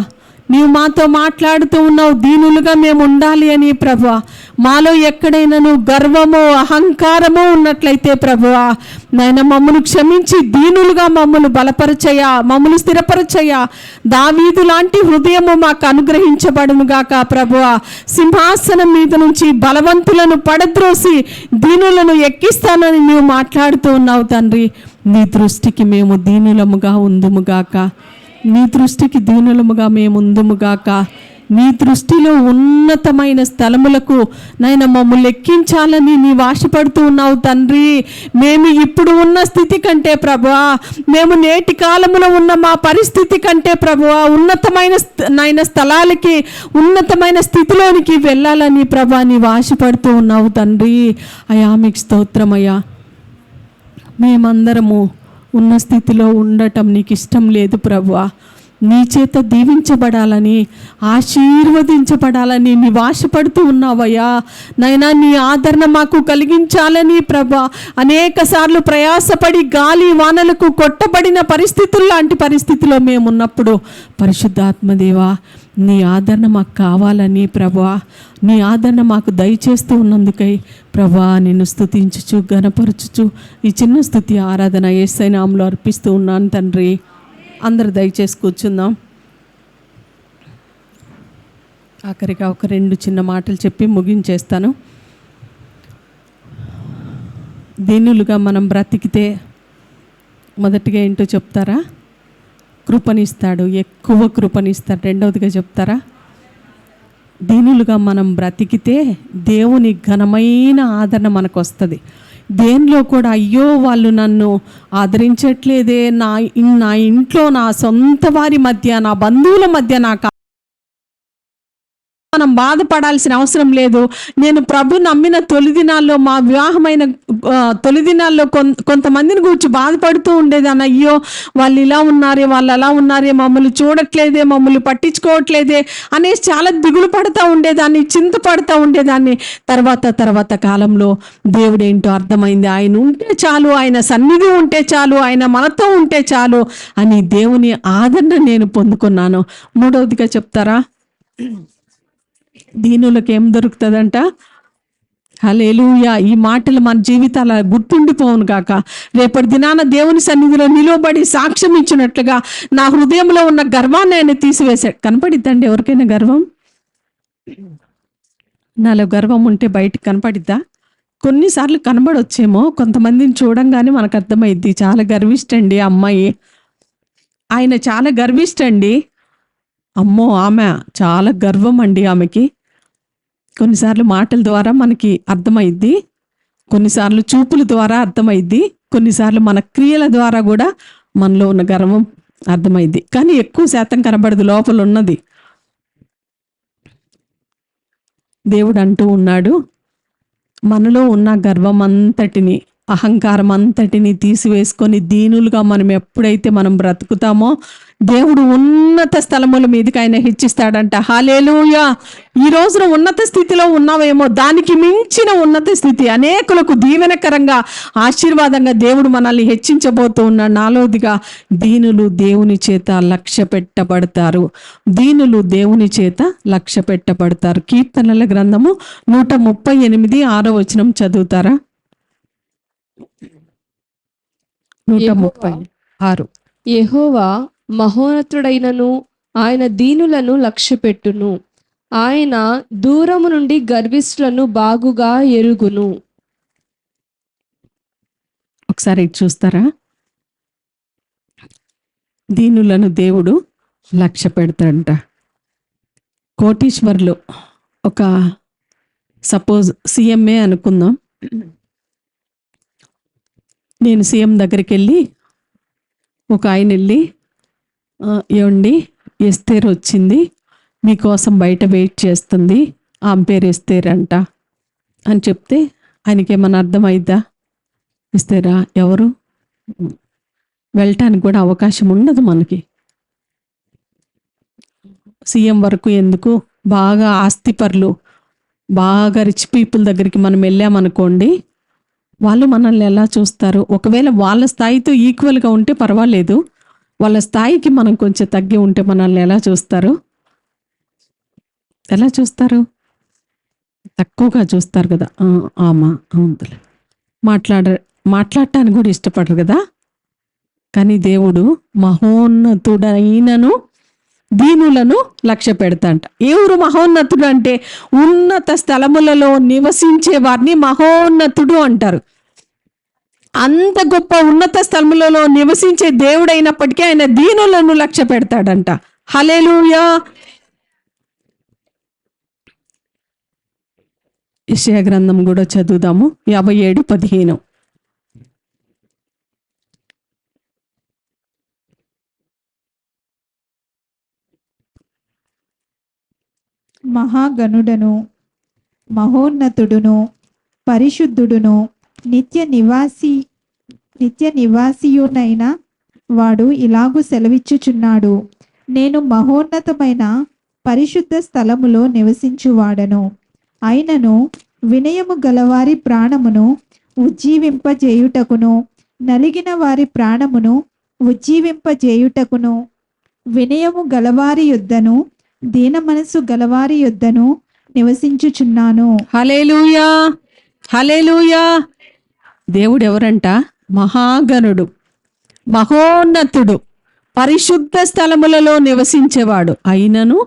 నీవు మాతో మాట్లాడుతూ ఉన్నావు, దీనులుగా మేము ఉండాలి అని ప్రభువా. మాలో ఎక్కడైనాను గర్వము అహంకారము ఉన్నట్లయితే ప్రభువా నాయన మమ్మల్ని క్షమించి దీనులుగా మమ్మల్ని బలపరచయ్యా, మమ్మల్ని స్థిరపరచయ్యా. దావీదు లాంటి హృదయము మాకు అనుగ్రహించబడును గాక ప్రభువా. సింహాసనం మీద నుంచి బలవంతులను పడద్రోసి దీనులను ఎక్కిస్తానని నీవు మాట్లాడుతూ ఉన్నావు తండ్రి. నీ దృష్టికి మేము దీనులముగా ఉందుముగాక, నీ దృష్టికి దీనులముగా మేము ఉందుముగాక. నీ దృష్టిలో ఉన్నతమైన స్థలములకు నాయన మమ్మల్ని ఎక్కించాలని నీవు ఆశపడుతూ ఉన్నావు తండ్రి. మేము ఇప్పుడు ఉన్న స్థితి కంటే ప్రభువా, మేము నేటి కాలంలో ఉన్న మా పరిస్థితి కంటే ప్రభువా ఉన్నతమైన నాయన స్థలాలకి, ఉన్నతమైన స్థితిలోనికి వెళ్ళాలని ప్రభా నీవు ఆశపడుతూ ఉన్నావు తండ్రి. అయా మీకు స్తోత్రమయ్యా. మేమందరము ఉన్న స్థితిలో ఉండటం నీకు ఇష్టం లేదు ప్రభువా. నీ చేత దీవించబడాలని, ఆశీర్వదించబడాలని నీవు ఆశపడుతూ ఉన్నావయ్యా. నైనా నీ ఆదరణ మాకు కలిగించాలని ప్రభా అనేక సార్లు ప్రయాసపడి గాలి వానలకు కొట్టబడిన పరిస్థితులు లాంటి పరిస్థితిలో మేము ఉన్నప్పుడు పరిశుద్ధాత్మదేవా నీ ఆదరణ మాకు కావాలని ప్రభా, నీ ఆదరణ మాకు దయచేస్తూ ఉన్నందుకై ప్రభా నిన్ను స్తుతించుచు ఘనపరచుచు ఈ చిన్న స్తుతి ఆరాధన యేసయ్య నామములో అర్పిస్తూ ఉన్నాను తండ్రి. అందరు దయచేసి కూర్చుందాం. ఆఖరిగా ఒక 2 చిన్న మాటలు చెప్పి ముగించేస్తాను. దీనులుగా మనం బ్రతికితే మొదటిగా ఏంటో చెప్తారా? కృపనిస్తాడు, ఎక్కువ కృపనిస్తాడు. రెండవదిగా చెప్తారా? దీనులుగా మనం బ్రతికితే దేవుని ఘనమైన ఆదరణ మనకు వస్తుంది. దేనిలో కూడా అయ్యో వాళ్ళు నన్ను ఆదరించట్లేదే, నా ఇంట్లో నా సొంత వారి మధ్య, నా బంధువుల మధ్య నాకు మనం బాధపడాల్సిన అవసరం లేదు. నేను ప్రభు నమ్మిన తొలి దినాల్లో, మా వివాహమైన తొలి దినాల్లో కొంతమందిని గురించి బాధపడుతూ ఉండేదాన్ని. అయ్యో వాళ్ళు ఇలా ఉన్నారే, వాళ్ళు అలా ఉన్నారే, మమ్మల్ని చూడట్లేదే, మమ్మల్ని పట్టించుకోవట్లేదే అనేసి చాలా దిగులు పడుతూ ఉండేదాన్ని, చింతపడుతూ ఉండేదాన్ని. తర్వాత కాలంలో దేవుడేంటో అర్థమైంది. ఆయన ఉంటే చాలు, ఆయన సన్నిధి ఉంటే చాలు, ఆయన మనతో ఉంటే చాలు అని దేవుని ఆదరణ నేను పొందుకున్నాను. మూడవదిగా చెప్తారా? దీనులకు ఏం దొరుకుతుందంట? హల్లెలూయా. ఈ మాటలు మన జీవితాల గుర్తుండిపోవును గాక. రేపటి దినాన దేవుని సన్నిధిలో నిలవబడి సాక్ష్యం ఇచ్చినట్లుగా నా హృదయంలో ఉన్న గర్వాన్ని ఆయన తీసివేశాడు. కనపడిద్దండి ఎవరికైనా గర్వం? నాలో గర్వం ఉంటే బయటికి కనపడిద్దా? కొన్నిసార్లు కనబడొచ్చేమో, కొంతమందిని చూడంగానే మనకు అర్థమైద్ది. చాలా గర్విష్టండి అమ్మాయి, ఆయన చాలా గర్విష్టండి, అమ్మో ఆమె చాలా గర్వం అండి ఆమెకి. కొన్నిసార్లు మాటల ద్వారా మనకి అర్థమైద్ది, కొన్నిసార్లు చూపుల ద్వారా అర్థమైద్ది, కొన్నిసార్లు మన క్రియల ద్వారా కూడా మనలో ఉన్న గర్వం అర్థమైద్ది. కానీ ఎక్కువ శాతం కనబడదు, లోపల ఉన్నది. దేవుడు అంటూ ఉన్నాడు, మనలో ఉన్న గర్వం అంతటిని, అహంకారం అంతటిని తీసివేసుకొని దీనులుగా మనం ఎప్పుడైతే మనం బ్రతుకుతామో దేవుడు ఉన్నత స్థలముల మీదకి ఆయన హెచ్చిస్తాడంట. హల్లెలూయా. ఈ రోజున ఉన్నత స్థితిలో ఉన్నావేమో, దానికి మించిన ఉన్నత స్థితి, అనేకులకు దీవెనకరంగా ఆశీర్వాదంగా దేవుడు మనల్ని హెచ్చించబోతూ ఉన్నాడు. నాలుగవదిగా దీనులు దేవుని చేత లక్ష్య పెట్టబడతారు. దీనులు దేవుని చేత లక్ష్య పెట్టబడతారు. కీర్తనల గ్రంథము 138 6వ వచనం చదువుతారా? 136. యెహోవా మహోన్నతుడైనను ఆయన దీనులను లక్ష్యపెట్టును. ఆయన దూరము నుండి గర్విష్ఠులను బాగుగా ఎరుగును. ఒకసారి చూస్తారా? దీనులను దేవుడు లక్ష్య పెడతాడంట. కోటీశ్వర్లు, ఒక సపోజ్ సీఎంఏ అనుకుందాం. నేను సీఎం దగ్గరికి వెళ్ళి, ఒక ఆయన వెళ్ళి, ఏమండి ఎస్తేర్ వచ్చింది, మీకోసం బయట వెయిట్ చేస్తుంది, ఆమె పేరు ఎస్తేర్ అంట అని చెప్తే ఆయనకి ఏమన్నా అర్థమైద్దా? ఎస్తేరా ఎవరు? వెళ్ళటానికి కూడా అవకాశం ఉండదు మనకి. సీఎం వరకు ఎందుకు? బాగా ఆస్తిపరులు, బాగా రిచ్ పీపుల్ దగ్గరికి మనం వెళ్ళామనుకోండి, వాళ్ళు మనల్ని ఎలా చూస్తారు? ఒకవేళ వాళ్ళ స్థాయితో ఈక్వల్గా ఉంటే పర్వాలేదు, వాళ్ళ స్థాయికి మనం కొంచెం తగ్గి ఉంటే మనల్ని ఎలా చూస్తారు? ఎలా చూస్తారు? తక్కువగా చూస్తారు కదా. ఆమా అవునులే. మాట్లాడటానికి కూడా ఇష్టపడరు కదా. కానీ దేవుడు మహోన్నతుడైనను దీనులను లక్ష్య పెడతాంట. ఎవరు మహోన్నతుడు అంటే ఉన్నత స్థలములలో నివసించే వారిని మహోన్నతుడు అంటారు. అంత గొప్ప ఉన్నత స్థలములలో నివసించే దేవుడైనప్పటికీ ఆయన దీనులను లక్ష్య పెడతాడంట. హల్లెలూయా. యెషయా గ్రంథం కూడా చదువుదాము. 57:15. మహాగణుడను మహోన్నతుడును పరిశుద్ధుడును నిత్య నివాసియునైన వాడు ఇలాగు సెలవిచ్చుచున్నాడు. నేను మహోన్నతమైన పరిశుద్ధ స్థలములో నివసించువాడను. అయినను వినయము గలవారి ప్రాణమును ఉజ్జీవింపజేయుటకును నలిగిన వారి ప్రాణమును ఉజ్జీవింపజేయుటకును వినయము గలవారి యొద్దను దీన మనసు గలవారి యొద్దను నివసించుచున్నాను. హల్లెలూయా, హల్లెలూయా. దేవుడు ఎవరంట? మహాగణుడు, మహోన్నతుడు, పరిశుద్ధ స్థలములలో నివసించేవాడు. అయినను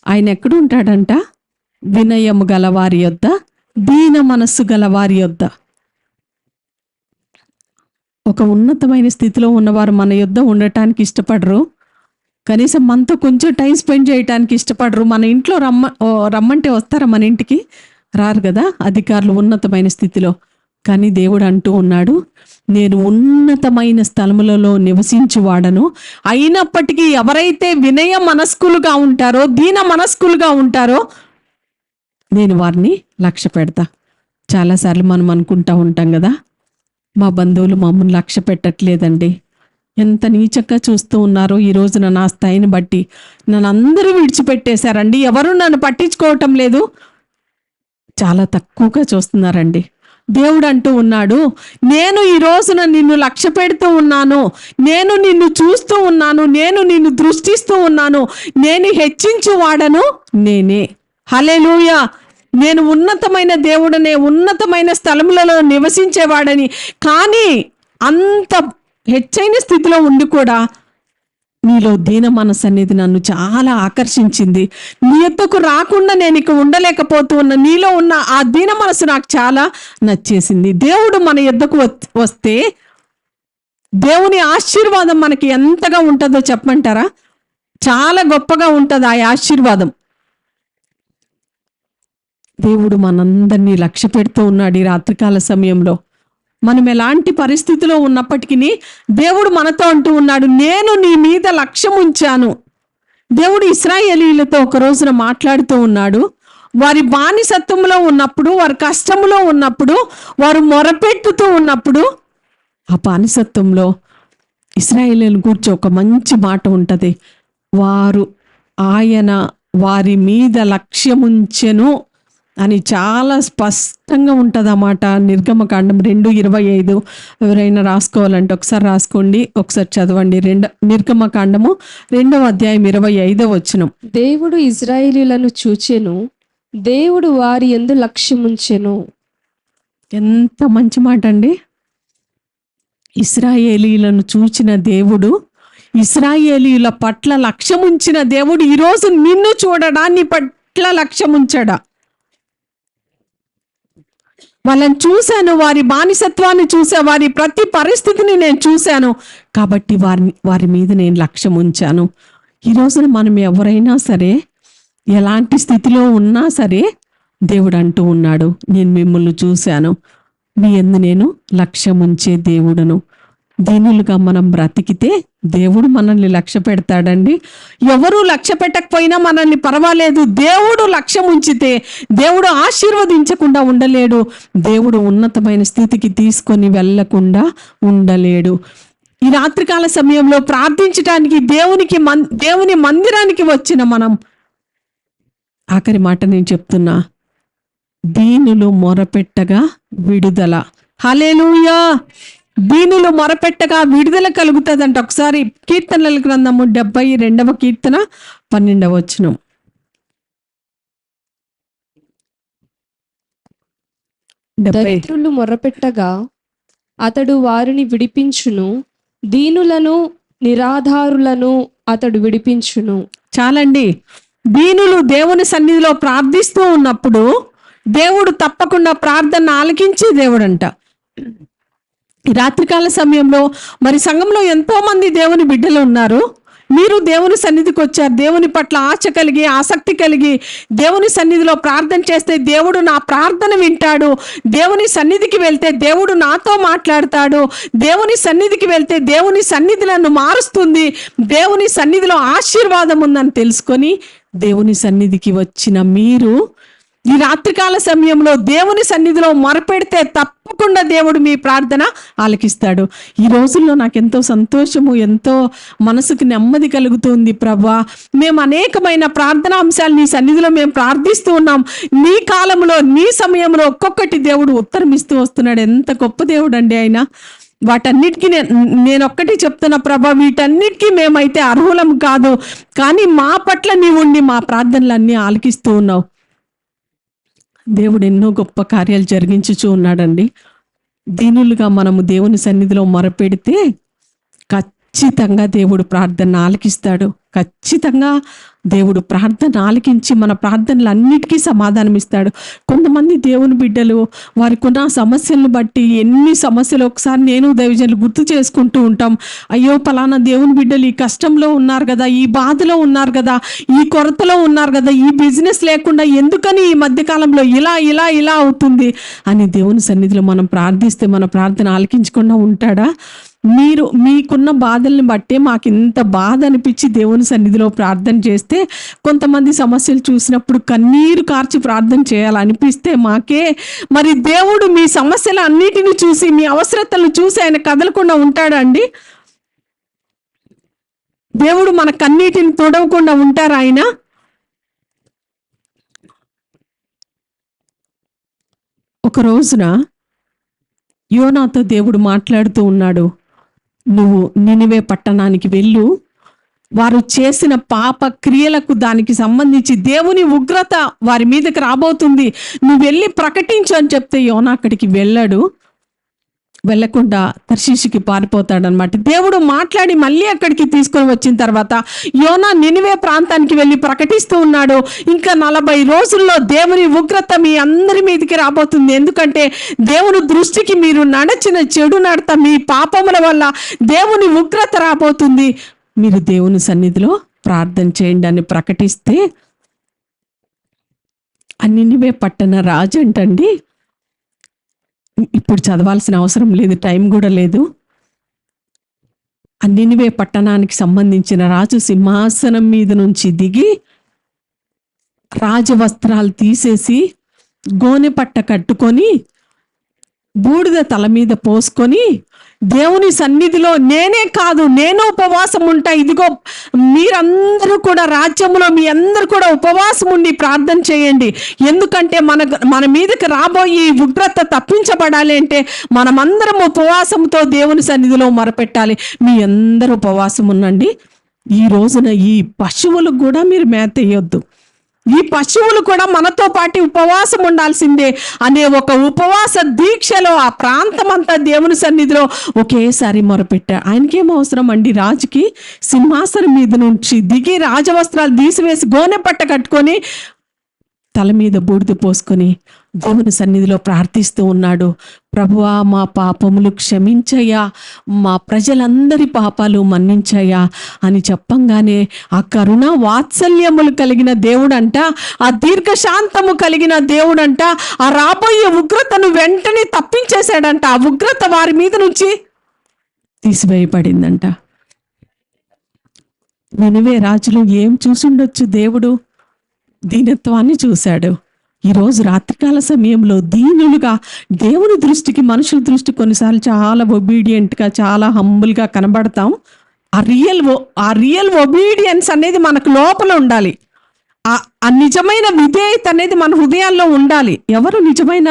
ఆయన ఎక్కడ ఉంటాడంట? వినయము గలవారి యొద్ద, దీన మనస్సు గలవారి యొద్ద. ఒక ఉన్నతమైన స్థితిలో ఉన్నవారు మన యొద్ద ఉండటానికి ఇష్టపడరు. కనీసం మనతో కొంచెం టైం స్పెండ్ చేయడానికి ఇష్టపడరు. మన ఇంట్లో రమ్మంటే వస్తారా? మన ఇంటికి రారు కదా అధికారులు ఉన్నతమైన స్థితిలో. కానీ దేవుడు అంటూ ఉన్నాడు, నేను ఉన్నతమైన స్థలములలో నివసించువాడను. అయినప్పటికీ ఎవరైతే వినయ మనస్కులుగా ఉంటారో, దీన మనస్కులుగా ఉంటారో నేను వారిని లక్ష్య పెడతా. చాలాసార్లు మనం అనుకుంటా ఉంటాం కదా, మా బంధువులు మమ్మల్ని లక్ష్య పెట్టట్లేదండి, ఎంత నీచంగా చూస్తూ ఉన్నారో ఈ రోజున నా స్థాయిని బట్టి. నన్ను అందరూ విడిచిపెట్టేశారండి, ఎవరు నన్ను పట్టించుకోవటం లేదు, చాలా తక్కువగా చూస్తున్నారండి. దేవుడు అంటూ ఉన్నాడు, నేను ఈ రోజున నిన్ను లక్ష్య పెడుతూ ఉన్నాను, నేను నిన్ను చూస్తూ ఉన్నాను, నేను నిన్ను దృష్టిస్తూ ఉన్నాను, నేను హెచ్చించువాడను నేనే. హల్లెలూయా. నేను ఉన్నతమైన దేవుడనే, ఉన్నతమైన స్థలములలో నివసించేవాడని. కానీ అంత హెచ్చైన స్థితిలో ఉండి కూడా నీలో దీన మనసు అనేది నన్ను చాలా ఆకర్షించింది. నీ ఎద్దకు రాకుండా నేను ఇక ఉండలేకపోతూ ఉన్నా. నీలో ఉన్న ఆ దీన మనసు నాకు చాలా నచ్చేసింది. దేవుడు మన ఎద్దకు వస్తే దేవుని ఆశీర్వాదం మనకి ఎంతగా ఉంటుందో చెప్పమంటారా? చాలా గొప్పగా ఉంటుంది ఆ ఆశీర్వాదం. దేవుడు మనందరినీ లక్ష్య పెడుతూ ఉన్నాడు ఈ రాత్రికాల సమయంలో. మనం ఎలాంటి పరిస్థితిలో ఉన్నప్పటికీ దేవుడు మనతో అంటూ ఉన్నాడు, నేను నీ మీద లక్ష్యం ఉంచాను. దేవుడు ఇశ్రాయేలీయులతో ఒక రోజున మాట్లాడుతూ ఉన్నాడు. వారి బానిసత్వంలో ఉన్నప్పుడు, వారి కష్టంలో ఉన్నప్పుడు, వారు మొరపెట్టుతూ ఉన్నప్పుడు, ఆ బానిసత్వంలో ఇశ్రాయేలీయుల గురించి ఒక మంచి మాట ఉంటుంది. ఆయన వారి మీద లక్ష్యముంచెను అని చాలా స్పష్టంగా ఉంటుంది అన్నమాట. నిర్గమకాండం 2:25. ఎవరైనా రాసుకోవాలంటే ఒకసారి రాసుకోండి, ఒకసారి చదవండి. నిర్గమకాండము 2:25. దేవుడు ఇశ్రాయేలీయులను చూచెను, దేవుడు వారి యందు లక్ష్యముంచెను. ఎంత మంచి మాట అండి. ఇశ్రాయేలీయులను చూచిన దేవుడు, ఇశ్రాయేలీయుల పట్ల లక్ష్యముంచిన దేవుడు ఈరోజు నిన్ను చూడడా, నీ పట్ల లక్ష్యముంచడా? వాళ్ళని చూశాను, వారి బానిసత్వాన్ని చూసా, వారి ప్రతి పరిస్థితిని నేను చూశాను, కాబట్టి వారి మీద నేను లక్ష్యం ఉంచాను. ఈ రోజున మనం ఎవరైనా సరే, ఎలాంటి స్థితిలో ఉన్నా సరే, దేవుడు అంటూ ఉన్నాడు, నేను మిమ్మల్ని చూశాను, మీ యందు నేను లక్ష్యం ఉంచే దేవుడను. దీనులుగా మనం బ్రతికితే దేవుడు మనల్ని లక్ష్య పెడతాడండి. ఎవరు లక్ష్య పెట్టకపోయినా మనల్ని పర్వాలేదు. దేవుడు లక్ష్యం ఉంచితే దేవుడు ఆశీర్వదించకుండా ఉండలేడు. దేవుడు ఉన్నతమైన స్థితికి తీసుకొని వెళ్ళకుండా ఉండలేడు. ఈ రాత్రికాల సమయంలో ప్రార్థించడానికి దేవుని మందిరానికి వచ్చిన మనం, ఆఖరి మాట నేను చెప్తున్నా, దీనులు మొరపెట్టగా విడుదల. హల్లెలూయా. దీనులు మొరపెట్టగా విడుదల కలుగుతుందంట. ఒకసారి కీర్తనల గ్రంథము 72వ కీర్తన 12వ వచనం. దరిద్రులు మొర్రపెట్టగా అతడు వారిని విడిపించును, దీనులను నిరాధారులను అతడు విడిపించును. చాలండి. దీనులు దేవుని సన్నిధిలో ప్రార్థిస్తూ ఉన్నప్పుడు దేవుడు తప్పకుండా ప్రార్థన ఆలకించే దేవుడంట. ఈ రాత్రికాల సమయంలో మరి సంఘంలో ఎంతో మంది దేవుని బిడ్డలు ఉన్నారు. మీరు దేవుని సన్నిధికి వచ్చారు. దేవుని పట్ల ఆశ కలిగి, ఆసక్తి కలిగి దేవుని సన్నిధిలో ప్రార్థన చేస్తే దేవుడు నా ప్రార్థన వింటాడు. దేవుని సన్నిధికి వెళ్తే దేవుడు నాతో మాట్లాడతాడు. దేవుని సన్నిధికి వెళ్తే దేవుని సన్నిధి నన్ను మారుస్తుంది. దేవుని సన్నిధిలో ఆశీర్వాదం ఉందని తెలుసుకొని దేవుని సన్నిధికి వచ్చిన మీరు ఈ రాత్రికాల సమయంలో దేవుని సన్నిధిలో మొరపెడితే తప్పకుండా దేవుడు మీ ప్రార్థన ఆలకిస్తాడు. ఈ రోజుల్లో నాకు ఎంతో సంతోషము, ఎంతో మనసుకు నెమ్మది కలుగుతుంది. ప్రభా, మేము అనేకమైన ప్రార్థనా అంశాలు నీ సన్నిధిలో మేము ప్రార్థిస్తూ ఉన్నాం. నీ కాలంలో, నీ సమయంలో ఒక్కొక్కటి దేవుడు ఉత్తరం ఇస్తూ వస్తున్నాడు. ఎంత గొప్ప దేవుడు అండి ఆయన. వాటన్నిటికీ నేను ఒక్కటి చెప్తున్నా ప్రభా, వీటన్నిటికీ మేమైతే అర్హులం కాదు, కానీ మా పట్ల నీవుండి మా ప్రార్థనలన్నీ ఆలకిస్తూ ఉన్నావు. దేవుడు ఎన్నో గొప్ప కార్యాలు జరిగించుచూ ఉన్నాడండి. దీనులుగా మనము దేవుని సన్నిధిలో మొరపెడితే ఖచ్చితంగా దేవుడు ప్రార్థన ఆలకిస్తాడు. ఖచ్చితంగా దేవుడు ప్రార్థన ఆలకించి మన ప్రార్థనలు అన్నిటికీ సమాధానం ఇస్తాడు. కొంతమంది దేవుని బిడ్డలు వారికి ఉన్న సమస్యలను బట్టి ఎన్ని సమస్యలు ఒకసారి నేను దైవజనులు గుర్తు చేసుకుంటూ ఉంటాం. అయ్యో పలానా దేవుని బిడ్డలు ఈ కష్టంలో ఉన్నారు కదా, ఈ బాధలో ఉన్నారు కదా, ఈ కొరతలో ఉన్నారు కదా, ఈ బిజినెస్ లేకుండా ఎందుకని ఈ మధ్యకాలంలో ఇలా ఇలా ఇలా అవుతుంది అని దేవుని సన్నిధిలో మనం ప్రార్థిస్తే మన ప్రార్థన ఆలకించకుండా ఉంటాడా? మీరు మీకున్న బాధల్ని బట్టే మాకు ఇంత బాధ అనిపించి దేవుని సన్నిధిలో ప్రార్థన చేస్తే, కొంతమంది సమస్యలు చూసినప్పుడు కన్నీరు కార్చి ప్రార్థన చేయాలనిపిస్తే మాకే, మరి దేవుడు మీ సమస్యలు అన్నిటిని చూసి మీ అవసరతలను చూసి ఆయన కదలకుండా ఉంటాడా అండి? దేవుడు మన కన్నీటిని తొడవకుండా ఉంటారా ఆయన? ఒక రోజున యోనాతో దేవుడు మాట్లాడుతూ ఉన్నాడు. నువ్వు నినివే పట్టణానికి వెళ్ళు, వారు చేసిన పాప క్రియలకు దానికి సంబంధించి దేవుని ఉగ్రత వారి మీదకి రాబోతుంది, నువ్వు వెళ్ళి ప్రకటించు అని చెప్తే యోనా అక్కడికి వెళ్ళకుండా తర్షీషుకి పారిపోతాడనమాట. దేవుడు మాట్లాడి మళ్ళీ అక్కడికి తీసుకొని వచ్చిన తర్వాత యోనా నినివే ప్రాంతానికి వెళ్ళి ప్రకటిస్తూ ఉన్నాడు. ఇంకా 40 రోజుల్లో దేవుని ఉగ్రత మీ అందరి మీదకి రాబోతుంది. ఎందుకంటే దేవుని దృష్టికి మీరు నడచిన చెడు నడత, మీ పాపముల వల్ల దేవుని ఉగ్రత రాబోతుంది. మీరు దేవుని సన్నిధిలో ప్రార్థన చేయండి అని ప్రకటిస్తే ఆ నినివే పట్టణ రాజు అంటండి, ఇప్పుడు చదవాల్సిన అవసరం లేదు, టైం కూడా లేదు. ఆ నినివే పట్టణానికి సంబంధించిన రాజు సింహాసనం మీద నుంచి దిగి రాజవస్త్రాలు తీసేసి గోనె పట్ట కట్టుకొని బూడిద తల మీద పోసుకొని దేవుని సన్నిధిలో నేనే కాదు, నేను ఉపవాసం ఉంటా, ఇదిగో మీరందరూ కూడా రాజ్యంలో మీ అందరూ కూడా ఉపవాసం ఉండి ప్రార్థన చేయండి. ఎందుకంటే మన మీదకి రాబోయే ఈ ఉగ్రత తప్పించబడాలి అంటే మనమందరం ఉపవాసంతో దేవుని సన్నిధిలో మొరపెట్టాలి. మీ అందరూ ఉపవాసం ఉండండి. ఈ రోజున ఈ పశువులకు కూడా మీరు మేత వేయొద్దు, ఈ పశువులు కూడా మనతో పాటు ఉపవాసం ఉండాల్సిందే అనే ఒక ఉపవాస దీక్షలో ఆ ప్రాంతం అంతా దేవుని సన్నిధిలో ఒకేసారి మొరపెట్టారు. ఆయనకేం అవసరం అండి? రాజుకి సింహాసనం మీద నుంచి దిగి రాజవస్త్రాలు తీసివేసి గోనె పట్ట కట్టుకొని తల మీద బూడిద పోసుకొని దేవుని సన్నిధిలో ప్రార్థిస్తూ ఉన్నాడు. ప్రభువా, మా పాపములు క్షమించయ్యా, మా ప్రజలందరి పాపాలు మన్నించయ్యా అని చెప్పంగానే ఆ కరుణ వాత్సల్యములు కలిగిన దేవుడంట, ఆ దీర్ఘశాంతము కలిగిన దేవుడంట ఆ రాబోయే ఉగ్రతను వెంటనే తప్పించేశాడంట. ఆ ఉగ్రత వారి మీద నుంచి తీసివేయబడిందంట. నినివే రాజులు ఏం చూసుండొచ్చు? దేవుడు దీనత్వాన్ని చూశాడు. ఈరోజు రాత్రికాల సమయంలో దీనులుగా దేవుని దృష్టికి, మనుషుల దృష్టి కొన్నిసార్లు చాలా ఒబీడియంట్గా, చాలా హంబుల్గా కనబడతాం. ఆ రియల్ ఒబీడియన్స్ అనేది మనకు లోపల ఉండాలి. ఆ నిజమైన విధేయత అనేది మన హృదయాల్లో ఉండాలి. ఎవరు నిజమైన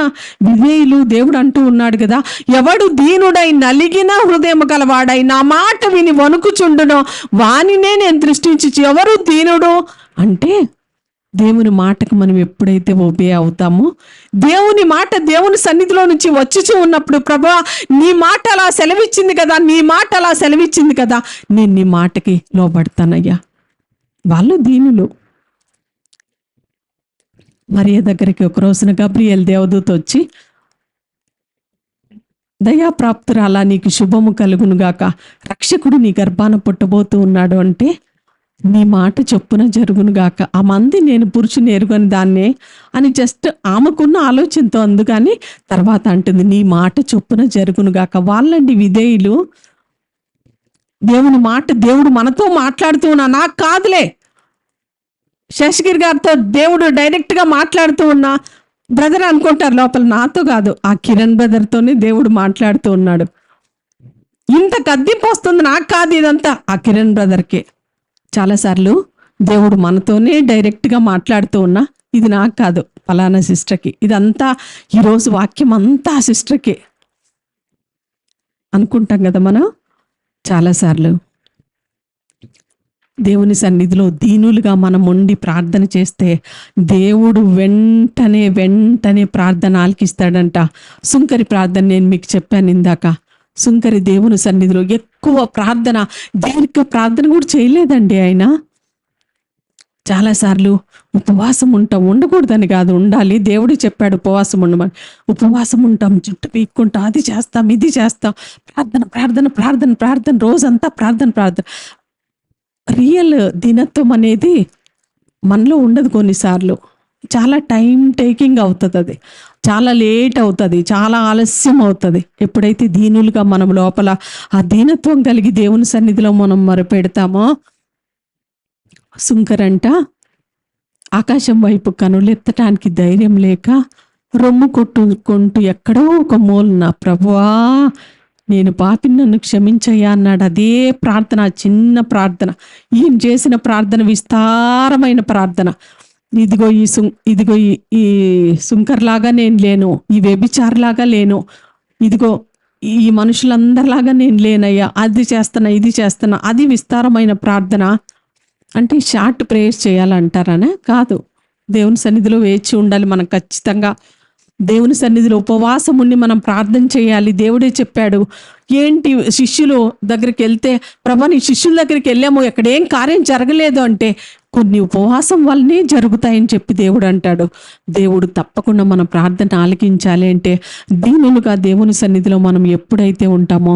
విధేయులు? దేవుడు అంటూ ఉన్నాడు కదా, ఎవడు దీనుడై నలిగిన హృదయం గలవాడై నా మాట విని వణుకుచుండునో వానినే నేను దృష్టించి. ఎవరు దీనుడు అంటే దేవుని మాటకు మనం ఎప్పుడైతే ఒబే అవుతామో, దేవుని మాట దేవుని సన్నిధిలో నుంచి వచ్చుచూ ఉన్నప్పుడు, ప్రభా నీ మాట అలా సెలవిచ్చింది కదా, నీ మాట అలా సెలవిచ్చింది కదా, నేను నీ మాటకి లోబడతానయ్యా. వాళ్ళు దీనులు. మరియ దగ్గరికి ఒక రోజున గబ్రియేల్ దేవదూత వచ్చి, దయాప్రాప్తురాలా నీకు శుభము కలుగునుగాక, రక్షకుడు నీ గర్భాన పుట్టబోతూ ఉన్నాడు అంటే, నీ మాట చొప్పున జరుగునుగాక. ఆ మంది నేను పురుషుని ఎరుగని దాన్నే అని జస్ట్ ఆమెకున్న ఆలోచనతో అందు, కానీ తర్వాత అంటుంది నీ మాట చొప్పున జరుగునుగాక. వాళ్ళండి విధేయులు. దేవుని మాట, దేవుడు మనతో మాట్లాడుతూ ఉన్నా, నాకు కాదులే, శేషగిరి గారితో దేవుడు డైరెక్ట్ గా మాట్లాడుతూ ఉన్నా బ్రదర్ అనుకుంటారు లోపల, నాతో కాదు, ఆ కిరణ్ బ్రదర్తోనే దేవుడు మాట్లాడుతూ ఉన్నాడు. ఇంత కద్దింపు వస్తుంది, నాకు కాదు ఇదంతా, ఆ కిరణ్ బ్రదర్కే. చాలాసార్లు దేవుడు మనతోనే డైరెక్ట్గా మాట్లాడుతూ ఉన్నా, ఇది నాకు కాదు, ఫలానా సిస్టర్కి, ఇదంతా ఈరోజు వాక్యం అంతా ఆ సిస్టర్కే అనుకుంటాం కదా మనం. చాలాసార్లు దేవుని సన్నిధిలో దీనులుగా మనం ఉండి ప్రార్థన చేస్తే దేవుడు వెంటనే ప్రార్థన ఆలకిస్తాడంట. సుంకరి ప్రార్థన నేను మీకు చెప్పాను ఇందాక. సుంకరి దేవుని సన్నిధిలో ఎక్కువ ప్రార్థన, దీర్ఘ ప్రార్థన కూడా చేయలేదండి ఆయన. చాలాసార్లు ఉపవాసం ఉంటాం, ఉండకూడదని కాదు, ఉండాలి. దేవుడు చెప్పాడు ఉపవాసం ఉండమని. ఉపవాసం ఉంటాం, జుట్టు పీక్కుంటాం, అది చేస్తాం, ఇది చేస్తాం, ప్రార్థన ప్రార్థన ప్రార్థన ప్రార్థన, రోజంతా ప్రార్థన ప్రార్థన. రియల్ దినత్వం అనేది మనలో ఉండదు. కొన్నిసార్లు చాలా టైం టేకింగ్ అవుతుంది, అది చాలా లేట్ అవుతుంది, చాలా ఆలస్యం అవుతుంది. ఎప్పుడైతే దీనులుగా మనం లోపల ఆ దీనత్వం కలిగి దేవుని సన్నిధిలో మనం మొరపెడతామో, సుంకరంట ఆకాశం వైపు కనులెత్తటానికి ధైర్యం లేక రొమ్ము కొట్టుకుంటూ ఎక్కడో ఒక మూలన, ప్రభువా నేను పాపిని, నన్ను క్షమించయ్యా అన్నాడు. అదే ప్రార్థన, చిన్న ప్రార్థన. ఈయన చేసిన ప్రార్థన విస్తారమైన ప్రార్థన. ఇదిగో ఈ సుంకర్లాగా నేను లేను, ఈ వ్యభిచారిలాగా లేను, ఇదిగో ఈ మనుషులందరిలాగా నేను లేనయ్యా, అది చేస్తున్నా, ఇది చేస్తున్నా. అది విస్తారమైన ప్రార్థన. అంటే షార్ట్ ప్రేయర్స్ చేయాలంటారనే కాదు, దేవుని సన్నిధిలో వేచి ఉండాలి మనం ఖచ్చితంగా. దేవుని సన్నిధిలో ఉపవాసం ఉండి మనం ప్రార్థన చేయాలి. దేవుడే చెప్పాడు. ఏంటి శిష్యులు దగ్గరికి వెళ్తే, ప్రభా నీ శిష్యుల దగ్గరికి వెళ్ళాము, ఎక్కడేం కార్యం జరగలేదు అంటే, కొన్ని ఉపవాసం వల్లనే జరుగుతాయని చెప్పి దేవుడు అంటాడు. దేవుడు తప్పకుండా మన ప్రార్థన ఆలకించాలి అంటే, దీనులుగా దేవుని సన్నిధిలో మనం ఎప్పుడైతే ఉంటామో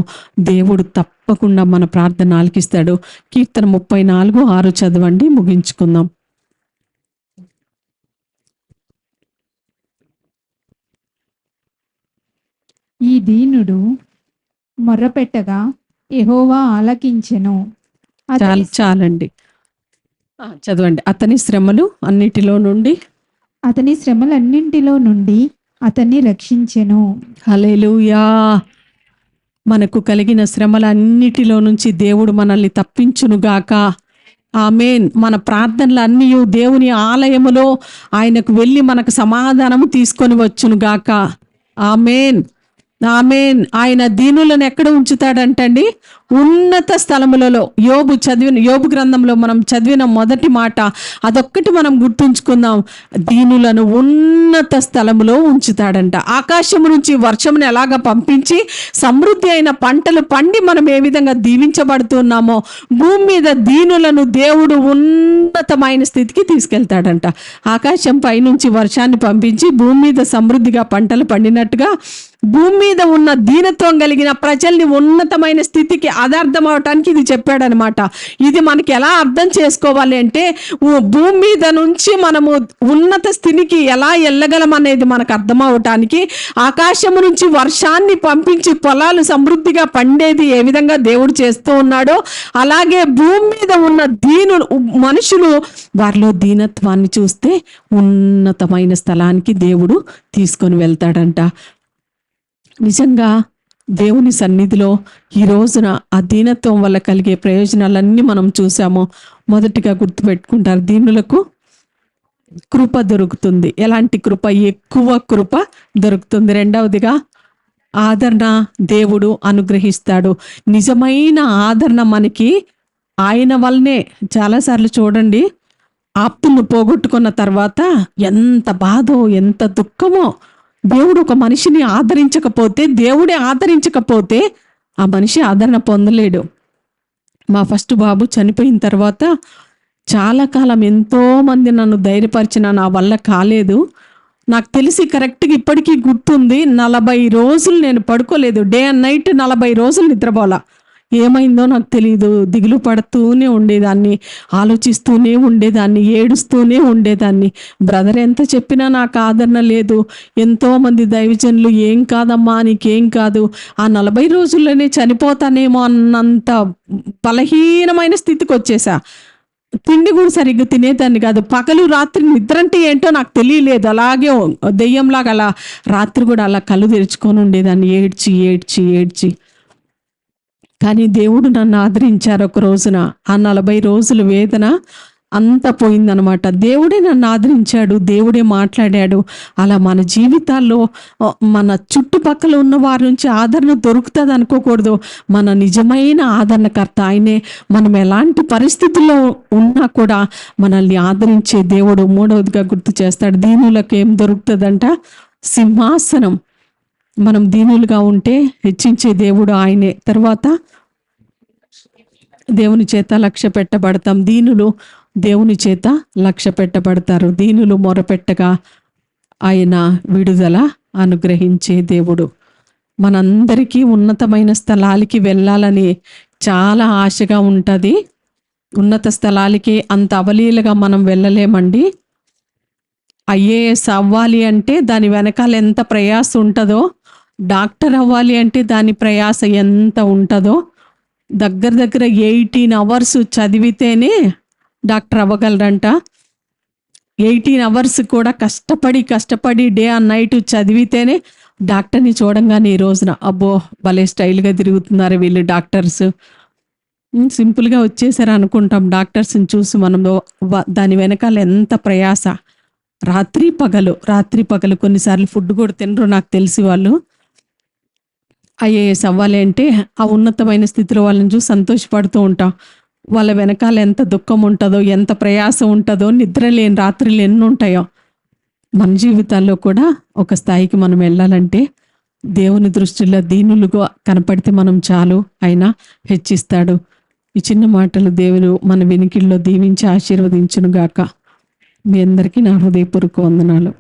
దేవుడు తప్పకుండా మన ప్రార్థన ఆలకిస్తాడు. కీర్తన 34:6 చదవండి, ముగించుకుందాం. ఈ దీనుడు మొర్రపెట్టగా యెహోవా ఆలకించెను. చాలండి, చదవండి. అతని శ్రమలు అన్నిటిలో నుండి, అతని శ్రమలన్నింటిలో నుండి అతన్ని రక్షించెను. హల్లెలూయా. మనకు కలిగిన శ్రమలన్నిటిలో నుంచి దేవుడు మనల్ని తప్పించునుగాక. ఆమేన్. మన ప్రార్థనలన్నీ దేవుని ఆలయములో ఆయనకు వెళ్ళి మనకు సమాధానము తీసుకొని వచ్చునుగాక. ఆమేన్, ఆమేన్. ఆయన దీనులను ఎక్కడ ఉంచుతాడంటండి? ఉన్నత స్థలములలో. యోబు గ్రంథంలో మనం చదివిన మొదటి మాట అదొక్కటి మనం గుర్తుంచుకుందాం. దీనులను ఉన్నత స్థలములో ఉంచుతాడంట. ఆకాశము నుంచి వర్షమును ఎలాగ పంపించి సమృద్ధి అయిన పంటలు పండి మనం ఏ విధంగా దీవించబడుతున్నామో, భూమి మీద దీనులను దేవుడు ఉన్నతమైన స్థితికి తీసుకెళ్తాడంట. ఆకాశం పైనుంచి వర్షాన్ని పంపించి భూమి మీద సమృద్ధిగా పంటలు పండినట్టుగా భూమి మీద ఉన్న దీనత్వం కలిగిన ప్రజల్ని ఉన్నతమైన స్థితికి అర్థం అవటానికి ఇది చెప్పాడనమాట. ఇది మనకి ఎలా అర్థం చేసుకోవాలి అంటే, భూమి మీద నుంచి మనము ఉన్నత స్థితికి ఎలా వెళ్ళగలం అనేది మనకు అర్థం అవటానికి ఆకాశము నుంచి వర్షాన్ని పంపించి పొలాలు సమృద్ధిగా పండేది ఏ విధంగా దేవుడు చేస్తూ ఉన్నాడో, అలాగే భూమి మీద ఉన్న మనుషులు వారిలో దీనత్వాన్ని చూస్తే ఉన్నతమైన స్థలానికి దేవుడు తీసుకొని వెళ్తాడంట. నిజంగా దేవుని సన్నిధిలో ఈ రోజున ఆ దీనత్వం వల్ల కలిగే ప్రయోజనాలన్నీ మనం చూసాము. మొదటిగా గుర్తుపెట్టుకుంటారు, దీనులకు కృప దొరుకుతుంది. ఎలాంటి కృప? ఎక్కువ కృప దొరుకుతుంది. రెండవదిగా ఆదరణ దేవుడు అనుగ్రహిస్తాడు. నిజమైన ఆదరణ మనకి ఆయన వల్లనే. చాలాసార్లు చూడండి, ఆప్తులను పోగొట్టుకున్న తర్వాత ఎంత బాధో ఎంత దుఃఖమో. దేవుడు ఒక మనిషిని ఆదరించకపోతే, దేవుడే ఆదరించకపోతే ఆ మనిషి ఆదరణ పొందలేడు. మా ఫస్ట్ బాబు చనిపోయిన తర్వాత చాలా కాలం ఎంతో మంది నన్ను ధైర్యపరిచిన, నా వల్ల కాలేదు. నాకు తెలిసి కరెక్ట్గా ఇప్పటికీ గుర్తుంది, 40 రోజులు నేను పడుకోలేదు. డే అండ్ నైట్ 40 రోజులు నిద్రపోలా. ఏమైందో నాకు తెలియదు. దిగులు పడుతూనే ఉండేదాన్ని, ఆలోచిస్తూనే ఉండేదాన్ని, ఏడుస్తూనే ఉండేదాన్ని. బ్రదర్ ఎంత చెప్పినా నాకు ఆదరణ లేదు. ఎంతోమంది దైవజనులు ఏం కాదమ్మా, నీకేం కాదు, ఆ 40 రోజుల్లోనే చనిపోతానేమో అన్నంత బలహీనమైన స్థితికి వచ్చేసా. తిండి కూడా సరిగ్గా తినేదాన్ని కాదు. పగలు రాత్రి నిద్ర అంటే ఏంటో నాకు తెలియలేదు. అలాగే దెయ్యంలాగా అలా రాత్రి కూడా అలా కళ్ళు తెరుచుకొని ఉండేదాన్ని, ఏడ్చి ఏడ్చి ఏడ్చి. కానీ దేవుడు నన్ను ఆదరించారు ఒక రోజున. ఆ 40 రోజుల వేదన అంతా పోయిందనమాట. దేవుడే నన్ను ఆదరించాడు, దేవుడే మాట్లాడాడు. అలా మన జీవితాల్లో మన చుట్టుపక్కల ఉన్న వారి నుంచి ఆదరణ దొరుకుతుంది అనుకోకూడదు. మన నిజమైన ఆదరణకర్త ఆయనే. మనం ఎలాంటి పరిస్థితుల్లో ఉన్నా కూడా మనల్ని ఆదరించే దేవుడు. మూడవదిగా గుర్తు చేస్తాడు, దీనులకు ఏం దొరుకుతుందంట? సింహాసనం. మనం దీనులుగా ఉంటే హెచ్చించే దేవుడు ఆయనే. తర్వాత దేవుని చేత లక్ష్య పెట్టబడతాం. దీనులు దేవుని చేత లక్ష్య పెట్టబడతారు. దీనులు మొరపెట్టగా ఆయన విడుదల అనుగ్రహించే దేవుడు. మనందరికీ ఉన్నతమైన స్థలాలకి వెళ్ళాలని చాలా ఆశగా ఉంటుంది. ఉన్నత స్థలాలకి అంత అవలీలగా మనం వెళ్ళలేమండి. ఐఏఎస్ అవ్వాలి అంటే దాని వెనకాల ఎంత ప్రయాస ఉంటుందో, డాక్టర్ అవ్వాలి అంటే దాని ప్రయాస ఎంత ఉంటుందో. దగ్గర 18 hours చదివితేనే డాక్టర్ అవ్వగలరంట. 18 hours కూడా కష్టపడి డే అండ్ నైట్ చదివితేనే డాక్టర్ని చూడంగానే ఈ రోజున అబ్బో భలే స్టైల్గా తిరుగుతున్నారు వీళ్ళు డాక్టర్స్, సింపుల్గా వచ్చేసారు అనుకుంటాం డాక్టర్స్ని చూసి. మనం దాని వెనకాల ఎంత ప్రయాస. రాత్రి పగలు కొన్నిసార్లు ఫుడ్ కూడా తినరు నాకు తెలిసి వాళ్ళు. ఐఏఎస్ అవ్వాలి అంటే ఆ ఉన్నతమైన స్థితిలో వాళ్ళని చూసి సంతోషపడుతూ ఉంటాం. వాళ్ళ వెనకాల ఎంత దుఃఖం ఉంటుందో, ఎంత ప్రయాస ఉంటుందో, నిద్ర లేని రాత్రులు ఎన్ని ఉంటాయో. మన జీవితాల్లో కూడా ఒక స్థాయికి మనం వెళ్ళాలంటే దేవుని దృష్టిలో దీనులుగా కనపడితే మనం చాలు, ఆయన హెచ్చిస్తాడు. ఈ చిన్న మాటలు దేవుడు మన వినికిడిలో దీవించి ఆశీర్వదించును గాక. మీ అందరికీ నా హృదయపూర్వక వందనాలు.